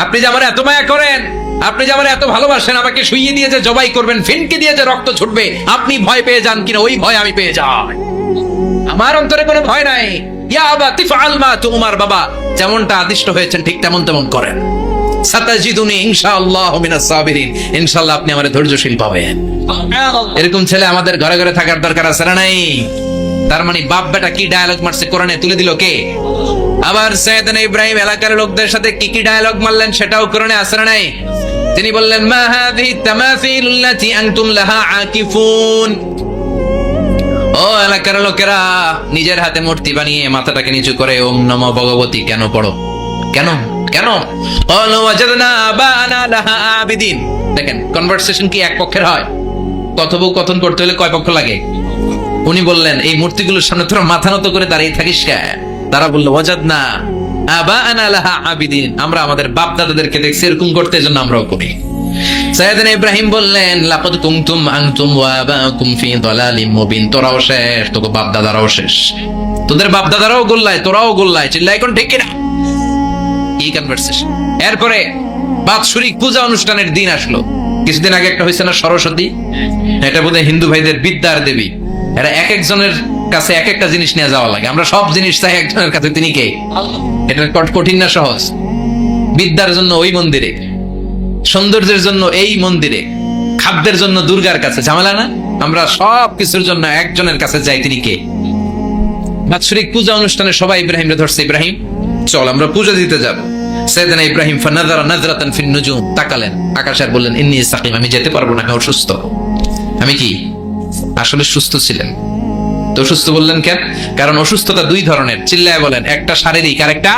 আপনি যে আমার এত মায়া করেন, আপনি যে আমার এত ভালোবাসেন, আমাকে শুইয়ে দিয়ে যে জবাই করবেন, ফিনকে দিয়ে যে রক্ত ছুটবে, আপনি ভয় পেয়ে যান কিনা, ওই ভয় আমি পেয়ে যাই। আমার অন্তরে কোনো ভয় নাই। ইয়া আবাতি ফাআল মা তুমার, বাবা যেমনটা আদিষ্ট হয়েছেন ঠিক তেমন করেন। সাতাজিদুনি ইনশাআল্লাহু মিনাস সাবিরিন, ইনশাআল্লাহ আপনি আমারে ধৈর্যশীল পাবেন। এরকম ছেলে আমাদের ঘরে ঘরে থাকার দরকার আছে না নাই? তার মানে বাপ বেটা কি ডায়ালগ মারছে কোরআনে তুলে দিল কে? আবার সাইয়েদনা ইব্রাহিম এলাকার লোকদের সাথে কি কি ডায়ালগ মারলেন, সেটাও কোরআনে আছে না নাই? তিনি বললেন, মা হাযিহি তামাসিলুল্লাতী আনতুম লাহা আকিফুন। ও এলাকার লোকেরা, নিজের হাতে মূর্তি বানিয়ে মাথাটাকে নিচু করে ওম নমো ভগবতী কেন পড়ো? কেন কেন? ক্বালু ওয়াজাদনা আবানা লাহা আবিদিন। দেখেন, কনভারসেশন কি এক পক্ষের হয়? কথোপকথন করতে হলে কয় পক্ষ লাগে? উনি বললেন, এই মূর্তিগুলোর সামনে তোরা মাথা নত করে দাঁড়িয়ে থাকিস কেন? তারা বলল, ওয়াজাদনা আবানা লাহা আবিদিন, আমরা আমাদের বাপ দাদাদেরকে দেখছি এরকম করতে, এজন্য আমরাও করি। সাইয়েদনা ইব্রাহিম বললেন, লাকাদ কুনতুম আনতুম ওয়া আবাকুম ফি দালালিম মুবিন, তোরাও শেষ, তোকে বাপ দাদারাও শেষ, তোদের বাপ দাদারাও গোল্লায়, তোরাও গোল্লায়। চিল্লাই কোন ঠিক কিনা? এই কনভারসেশন। এরপরে বাৎসরিক পূজা অনুষ্ঠানের দিন আসলো। কিছুদিন আগে একটা হয়েছে না সরস্বতী, এটা বোধহয় হিন্দু ভাইদের বিদ্যার দেবী। এরা এক একজনের কাছে এক একটা জিনিস নিয়ে যাওয়া লাগে। আমরা সব জিনিস চাই একজনের কাছে, তিনি কে? এটা কঠিন না সহজ? বিদ্যার জন্য ওই মন্দিরে, সৌন্দর্যের জন্য এই মন্দিরে, খাদ্যের জন্য দুর্গার কাছে, ঝামেলা না? আমরা সব কিছুর জন্য একজনের কাছে যাই, তিনি কে? বাৎসরিক পূজা অনুষ্ঠানে সবাই ইব্রাহিমরে ধরছে, ইব্রাহিম চল আমরা পূজা দিতে যাব। সাইয়েদনা ইব্রাহিম ফানাযারা নাযরাতান ফিন নুজুম, তাকালেন আকাশে আর বললেন, ইন্নী সাকিম, আমি যেতে পারবো না, আমি অসুস্থ। আমি কি? আসলে সুস্থ ছিলেন, তো অসুস্থ বললেন কেন? কারণ অসুস্থতা দুই ধরনের, চিল্লায় বলেন। একটা শারীরিক আর একটা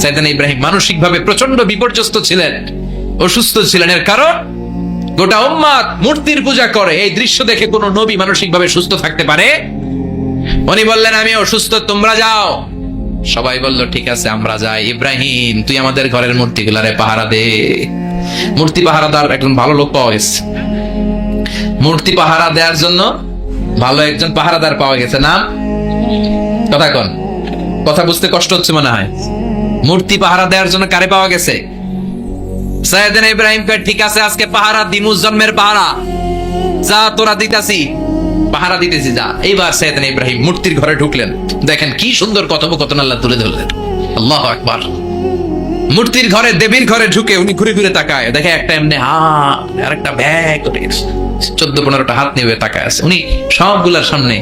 সাইয়েদনা ইব্রাহিম মানসিকভাবে প্রচন্ড বিপর্যস্ত ছিলেন, অসুস্থ ছিলেন। এর কারণ গোটা উম্মাত মূর্তির পূজা করে, এই দৃশ্য দেখে কোন নবী মানসিকভাবে সুস্থ থাকতে পারে? উনি বললেন আমি অসুস্থ, তোমরা যাও। সবাই বলল ঠিক আছে আমরা যাই। ইব্রাহিম তুই আমাদের ঘরের মূর্তিগুলারে পাহারা দে। মূর্তি পাহারাদার একজন ভালো লোক পাওয়া গেছে, মূর্তি পাহারা দেওয়ার জন্য ভালো একজন পাহারাদার পাওয়া গেছে। নাম কথা কন, কথা বুঝতে কষ্ট হচ্ছে মনে হয়। মূর্তি পাহারা দেওয়ার জন্য কারে পাওয়া গেছে? সাইয়েদনা ইব্রাহিম কে ঠিক আছে আজকে পাহারা দিমু, জন্মের পাহারা, যা তোরা দিতাছি, পাহারা দিতেছি যা। এইবার সাইয়েদনা ইব্রাহিম মূর্তির ঘরে ঢুকলেন। দেখেন কি সুন্দর কথোপকথন আল্লাহ তুলে ধরলেন। আল্লাহু আকবার। মূর্তির ঘরে, দেবীর ঘরে ঢুকে উনি ঘুরে ঘুরে তাকায়, দেখে একটা এমনি হাত আর একটা ব্যাগ করে 14-15টা হাত নিয়ে তাকায় আছে। উনি সবগুলার সামনে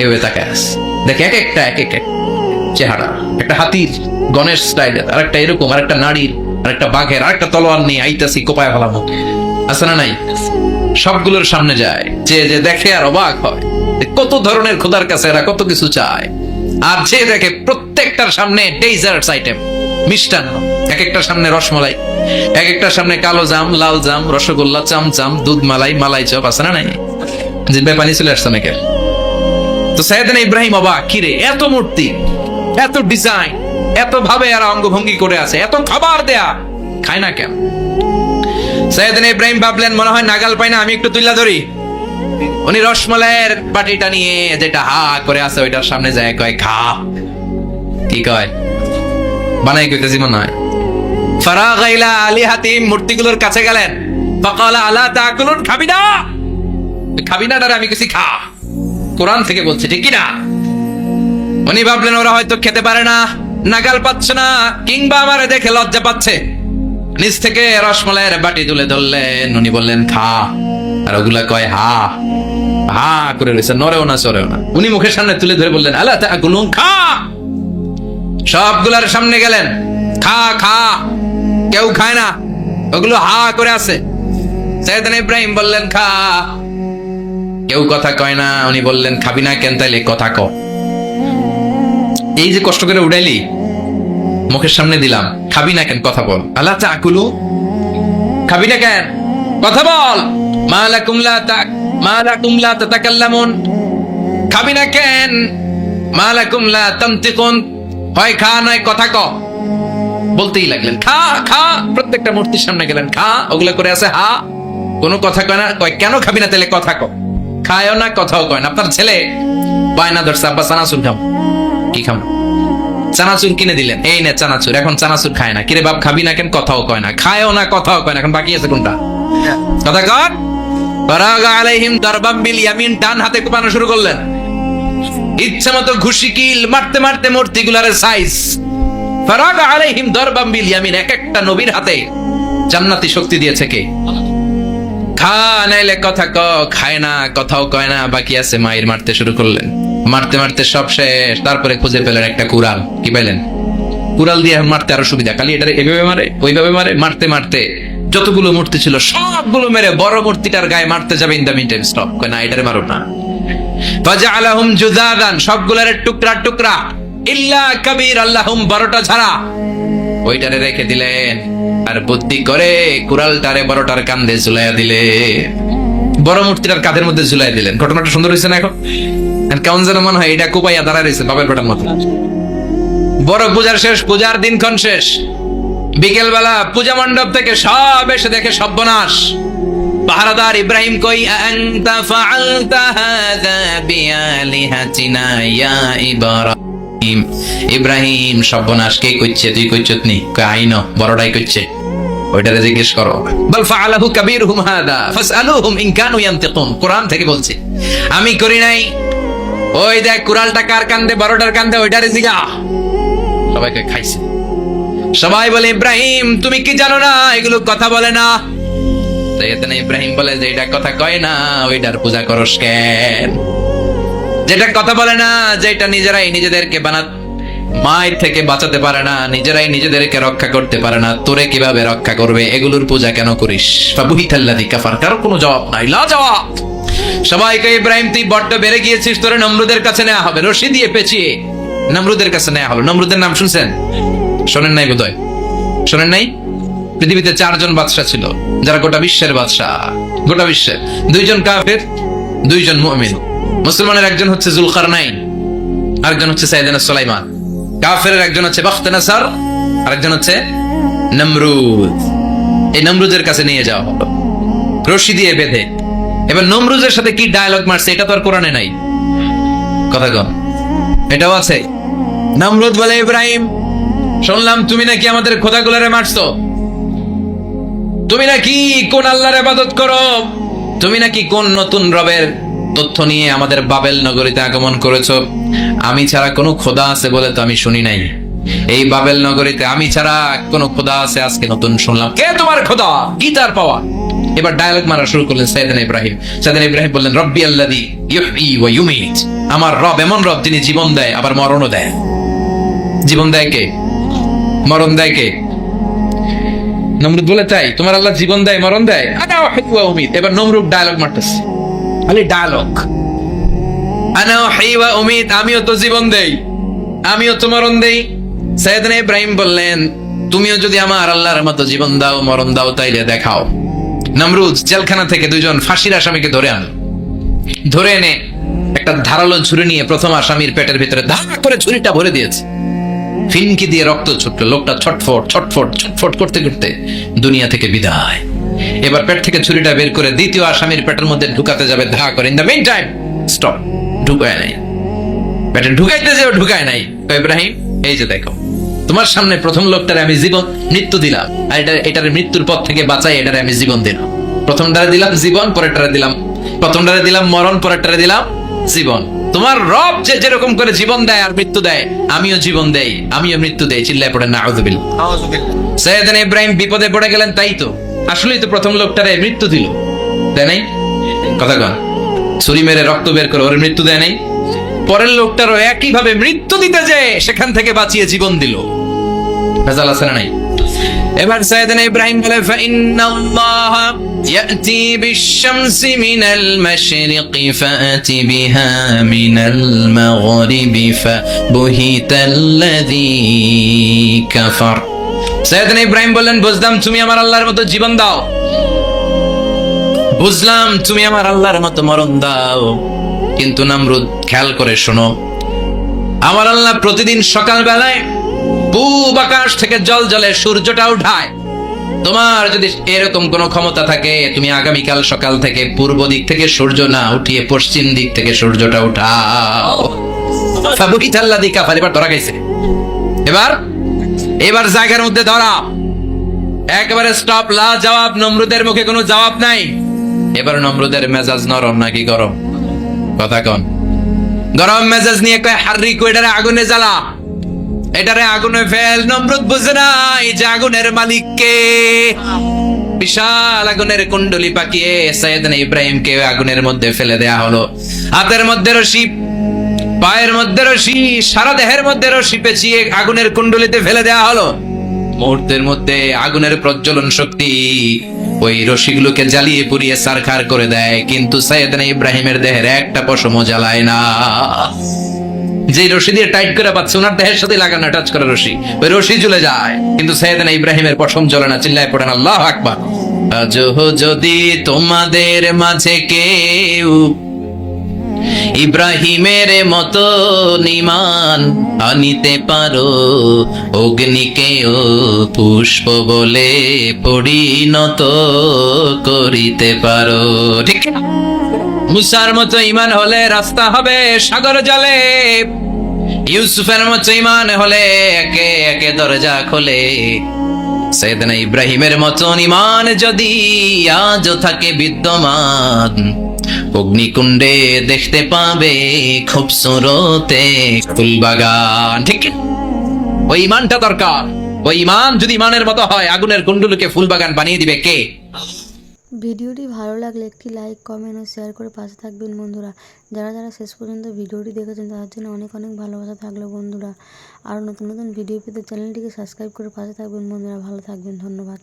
এভাবে তাকায় আছে, দেখে এক একটা চেহারা, একটা হাতির গণেশ স্টাইলের, আর একটা এরকম, আর একটা নারীর, আর একটা বাঘের, আর একটা তলোয়ার নিয়ে আইতাছি কোপায় ফেলাবো, আছে না নাই? সবগুলোর সামনে যায়, যে যে দেখে আর অবাক হয় কত ধরনের খোদার কাছে এরা কত কিছু চায়। আর যে দেখে প্রত্যেকটার সামনে ডেজার্টস আইটেম, মিষ্টান্ন, এক একটার সামনে রসমলাই, এক একটার সামনে কালো জাম, লাল জাম, রসগোল্লা, চামচাম, দুধ মালাই, মালাই চপ, আছে না নাই? জিব্বায় পানি চলে আসছে নাকি? তো সাইয়েদনা ইব্রাহিম অবাক, কিরে এত মূর্তি, এত ডিজাইন, এত ভাবে এরা অঙ্গভঙ্গি করে আছে, এত খাবার দেয়া, খায় না কেন? সাইয়েদনা ইব্রাহিম ভাবলেন মনে হয় নাগাল পাই না, আমি একটু তুইলা ধরি। উনি রসমালাইয়ের বাটিটা নিয়ে যেটা হা করে আছে ওইটার সামনে যায়, কয় খা। কি কয়? বানাই কইতেছি মনে হয়। ফারাগা ইলা আলিহাতিম, মূর্তিগুলোর কাছে গেলেন। ফাকালা আলা তাকুলুন, খাবি না? খাবি না ডারে আমি কিছু খা, কোরআন থেকে বলছে, ঠিক কি না? উনি ভাবলেন ওরা হয়তো খেতে পারে না, নাগাল পাচ্ছে না, কিংবা আমারে দেখে লজ্জা পাচ্ছে। নিচ থেকে রসমালাইয়ের বাটি তুলে ধরলেন, উনি বললেন খা। আর ওগুলা কয় হা হা করে রয়েছে, নড়েও না চড়েও না। উনি মুখের সামনে তুলে ধরে বললেন আলা তাকুলুন, খা। সবগুলার সামনে গেলেন, খা খা। কেউ খায় না, ওগুলো হা করে আছে। সাইয়েদনা ইব্রাহিম বললেন খা। কেউ কথা কয় না। উনি বললেন খাবি না কেন? তাইলে কথা ক। এই যে কষ্ট করে উড়াইলি, মুখের সামনে দিলাম, খাবি না কেন? কথা বল। আলা তাকুলু, খাবি না কেন? কথা বল। মালাকুম লা তাতাকাল্লামুন, খাবি না কেন? মালাকুম লা তানতিকুন, হয় খা নয় কথা ক। বলতেই লাগলেন খা খা। প্রত্যেকটা মূর্তির সামনে গেলেন, খা। ওগুলা করে আছে হা, কোনো কথা কয় না। কয় কেন খাবি না? তাহলে কথা ক। খায়ও না, কথাও কয় না। আপনার ছেলে বায়না ধরছে আব্বা চানাচুর খাম। কি খাম? চানাচুর কিনে দিলেন, এই নে চানাচুর। এখন চানাচুর খায় না। কিরে বাপ খাবি না কেন? কথাও কয় না। খায়ও না, কথাও কয় না। এখন বাকি আছে কোনটা? কথা কর। ফারাগা আলাইহিম দারবাম বিল ইয়ামিন, ডান হাতে কোপানো শুরু করলেন। ইচ্ছা মতো ঘুষি কিল মারতে মারতে মূর্তিগুলার সাইজ। ফারাগা আলাইহিম দারবাম বিল ইয়ামিন, এক একটা নবীর হাতে জান্নাতি শক্তি দিয়েছে কে? খা নাইলে কথা ক। খায় না, কথাও কয় না, বাকি আছে। মায়ের মারতে শুরু করলেন। মারতে মারতে সব শেষ। তারপরে খুঁজে পেলেন একটা কুড়াল। কি পাইলেন? কুড়াল দিয়ে মারতে আরো সুবিধা। খালি এটা এভাবে মারে, ওইভাবে মারে। মারতে মারতে যতগুলো মূর্তি ছিল সবগুলো মেরে বড় মূর্তিটার গায়ে মারতে যাবে। In the meantime stop, কয় না এটারে মারো না। ফাজআলাহুম জুযাদান, সবগুলোর টুকরা টুকরা। ইল্লা কাবীর আল্লাহুম, বড়টা ছাড়া। ওইটারে রেখে দিলেন। আর বুদ্ধি করে কুড়ালটারে বড়টার কাঁধে ঝুলাইয়া দিলে, বড় মূর্তিটার কাঁধের মধ্যে ঝুলাই দিলেন। ঘটনাটা সুন্দর হয়েছে না? এখন কেমন যেন মনে হয় এটা কোপাইয়া দাঁড়ায় রয়েছে বাপের বেটার মতো। বড় পূজার শেষ, পূজার দিনক্ষণ শেষ। বিকেল বেলা পূজা মণ্ডপ থেকে সব এসে দেখে সর্বনাশ। পাহারাদার ইব্রাহিম কই, আনতা ফাআলতা হাযা বিআলিহাতিনা ইয়া ইব্রাহিম। ইব্রাহিম সর্বনাশ কে কইছে? তুই কইছত নি? কই আইনো, বড়টাই কইছে। ওইটারে জিজ্ঞেস করো। বাল ফাআলাহু কাবীরুহুম হাদা ফাসআলুহুম ইন কানু ইয়ানতিকুন, কোরআন থেকে বলছে। আমি করি নাই। ওই দেখ কুড়ালটা কার কান্দে, বড়টার কান্দে, ওইটারে জিগা। সবাইকে খাইছে। সবাই বলে ইব্রাহিম তুমি কি জানো না এগুলো কথা বলে না? সাইয়েদনা ইব্রাহিম বলে যে এটা কথা কয় না, ওইটার পূজা করস কেন? যেটা কথা বলে না, যেটা নিজেরাই নিজেদেরকে মায়ের থেকে বাঁচাতে পারে না, নিজেরাই নিজেদেরকে রক্ষা করতে পারে না, তোরে কিভাবে রক্ষা করবে? এগুলোর পূজা কেন করিস? ফাবুহিতাল্লাযী কাফার, কারো কোনো জবাব নাই, লা জবাব। সবাইকে ইব্রাহিম তুই বড্ড বেড়ে গিয়েছিস, তোরে নমরুদের কাছে নেওয়া হবে, রশি দিয়ে পেঁচিয়ে নমরুদের কাছে নেওয়া হলো। নমরুদের নাম শুনছেন? শোনেন নাই বোধহয়, শোনেন নাই? পৃথিবীতে 4 জন বাদশা ছিল যারা গোটা বিশ্বের বাদশা, গোটা বিশ্বের। 2 জন কাফের, 2 জন মুমিন। মুসলমানের একজন হচ্ছে জুলকারনাইন, আরেকজন হচ্ছে সাইয়েদনা সুলাইমান। কাফেরের একজন হচ্ছে বাখতানাসার, আরেকজন হচ্ছে নমরুদ। এই নমরুদের কাছে নিয়ে যাওয়া হলো রশি দিয়ে বেঁধে। এবার নমরুদের সাথে কি ডায়লগ মারছে এটা তো আর কোরআনে নাই, কথা কন, এটাও আছে। নমরুদ বলে, ইব্রাহিম শুনলাম তুমি নাকি আমাদের খোদাগুলোরে মারছো, তুমি নাকি কোন আল্লাহর ইবাদত করো, তুমি নাকি কোন নতুন রবের তথ্য নিয়ে আমাদের বাবেল নগরীতে আগমন করেছো। আমি ছাড়া কোনো খোদা আছে বলে তো আমি শুনি নাই, এই বাবেল নগরীতে আমি ছাড়া কোনো খোদা আছে আজকে নতুন শুনলাম। কে তোমার খোদা, কি তার পাওয়া? এবার ডায়ালগ মারা শুরু করলেন সাইয়েদনা ইব্রাহিম। সাইয়েদনা ইব্রাহিম বললেন, রব্বি আল্লাযী ইউহয়ী ওয়া ইউমীত, আমার রব এমন রব যিনি জীবন দেয় আবার মরণও দেয়। জীবন দেয় কে, মরণ দেয় কে? নমরুদ বলে, তাই তোমার আল্লাহ জীবন দেয় মরণ দেয়? আনা উহয়ী ওয়া উমীত। এবার নমরুদ ডায়ালগ মারতেছে, খালি ডায়ালগ, আনা উহয়ী ওয়া উমীত, আমিও তো জীবন দেই, আমিও তো মরণ দেই। সাইয়েদনা ইব্রাহিম বললেন, তুমিও যদি আমার আল্লাহর মতো জীবন দাও মরণ দাও তাইলে দেখাও। নমরুদ জেলখানা থেকে 2 জন ফাঁসির আসামিকে ধরে আনলো। ধরে এনে একটা ধারালো ছুরি নিয়ে প্রথম আসামির পেটের ভিতরে ধার করে ছুরিটা ভরে দিয়েছে। ফিনকি দিয়ে রক্ত ছুটলো, লোকটা ছটফট ছটফট ছটফট করতে করতে দুনিয়া থেকে বিদায়। এবার পেট থেকে ছুরিটা বের করে দ্বিতীয় আসামির পেটের মধ্যে ঢুকাতে যাবে ধা করে। In the main time stop, ঢুকায় নাই, পেটে ঢুকাইতে যেও ঢুকায় নাই। ইব্রাহিম এই যে দেখো, তোমার সামনে প্রথম লোকটারে আমি জীবন মৃত্যু দিলাম, আর এটার মৃত্যুর পথ থেকে বাঁচাই এটারে আমি জীবন দিলাম। প্রথমটারে দিলাম জীবন, পরেরটারে দিলাম, প্রথমটারে দিলাম মরণ, পরেরটারে দিলাম জীবন। তোমার রব যে যেরকম করে জীবন দেয় আর মৃত্যু দেয়, আমিও জীবন দেই আমিও মৃত্যু দেই। চিল্লায় পড়ে নাউযুবিল্লাহ। সাইয়েদনা ইব্রাহিম বিপদে পড়ে গেলেন। তাই তো, আসলেই তো প্রথম লোকটারে মৃত্যু দিল, তাই নাই? কথা কন, ছুরি মেরে রক্ত বের করে ওর মৃত্যু দেয় নাই। পরের লোকটারও একই ভাবে মৃত্যু দিতে যে সেখান থেকে বাঁচিয়ে জীবন দিল। ভেজাল আছে না নাই? এবার সাইয়েদনা ইব্রাহিম বলে, ফাইন্নাল্লাহ ইয়াতি বিশ-শামসি মিনাল মাশরিকি ফাআতি বিহা মিনাল মাগরিবি ফাবুহিতাল্লাযী কাফার। সাইয়েদনা ইব্রাহিম বললেন, বুঝলাম তুমি আমার আল্লাহর মতো জীবন দাও, বুঝলাম তুমি আমার আল্লাহর মতো মরণ দাও, কিন্তু নমরুদ খেয়াল করে শোনো, আমার আল্লাহ প্রতিদিন সকাল বেলায় পূব আকাশ থেকে জল জলে সূর্যটা উঠায়। তোমার যদি এরকম কোন ক্ষমতা থাকে, তুমি আগামীকাল সকাল থেকে পূর্ব দিক থেকে সূর্য না উঠিয়ে পশ্চিম দিক থেকে সূর্যটা উঠাও। ফাবুহিতাল্লাযী কাফার। এবার ধরা গেছে, এবার জায়গার মধ্যে ধরা, একেবারে স্টপ, লা জবাব। নমরুদের মুখে কোনো জবাব নাই। এবার নমরুদের মেজাজ নরম নাকি গরম? কথা কন। গরম মেজাজ নিয়ে কয়, হাররিকু, এটারে আগুনে জ্বালা, এটারে আগুনে ফেল। নমরুদ বুঝে নাই যে আগুনের মালিক কে। বিশাল আগুনের কুণ্ডলি পাকিয়ে সাইয়েদনা ইব্রাহিমকে আগুনের মধ্যে ফেলে দেয়া হলো। হাতের মধ্যে রশি, পায়ের মধ্যে রশি, সারা দেহের মধ্যে রশি পেঁচিয়ে আগুনের কুণ্ডলিতে ফেলে দেয়া হলো। মুহূর্তের মধ্যে আগুনের প্রজ্বলন শক্তি ওই রশিগুলোকে জ্বালিয়ে পুড়িয়ে ছারখার করে দেয়, কিন্তু সাইয়েদনা ইব্রাহিমের দেহের একটা পশমও জ্বালায় না। যে রশি দিয়ে টাইট করে পাচ্ছে, ওনার দেহের সাথে লাগানো টাচ করা রশি, ওই রশি জ্বলে যায়, কিন্তু সাইয়েদনা ইব্রাহিমের পশম জ্বলে না। চিল্লায় পড়েন আল্লাহু আকবার। আজও যদি তোমাদের মাঝে কেউ ইব্রাহিমের মতো ঈমান আনিতে পারো, অগ্নিকেও পুষ্প বলে পরিণত করিতে পারো। ঠিক না? মুসার মতো ঈমান হলে রাস্তা হবে সাগর জলে, ইউসুফের মতো ঈমান হলে একে একে দরজা খোলে। সাইয়েদনা ইব্রাহিমের মতো ঈমান যদি আজও থাকে বিদ্যমান, অগ্নিকুণ্ডে দেখতে পাবে খুবসুরতে ফুলবাগান। ঠিক, ওই ঈমানটা দরকার। ওই ঈমান যদি ঈমানের মতো হয়, আগুনের কুণ্ডলকে ফুলবাগান বানিয়ে দিবে কে? ভিডিওটি ভালো লাগলে একটি লাইক, কমেন্ট ও শেয়ার করে পাশে থাকবেন বন্ধুরা। যারা যারা শেষ পর্যন্ত ভিডিওটি দেখেছেন তাদের জন্য অনেক অনেক ভালোবাসা থাকলো বন্ধুরা। আর নতুন নতুন ভিডিও পেতে চ্যানেলটিকে সাবস্ক্রাইব করে পাশে থাকবেন বন্ধুরা। ভালো থাকবেন, ধন্যবাদ।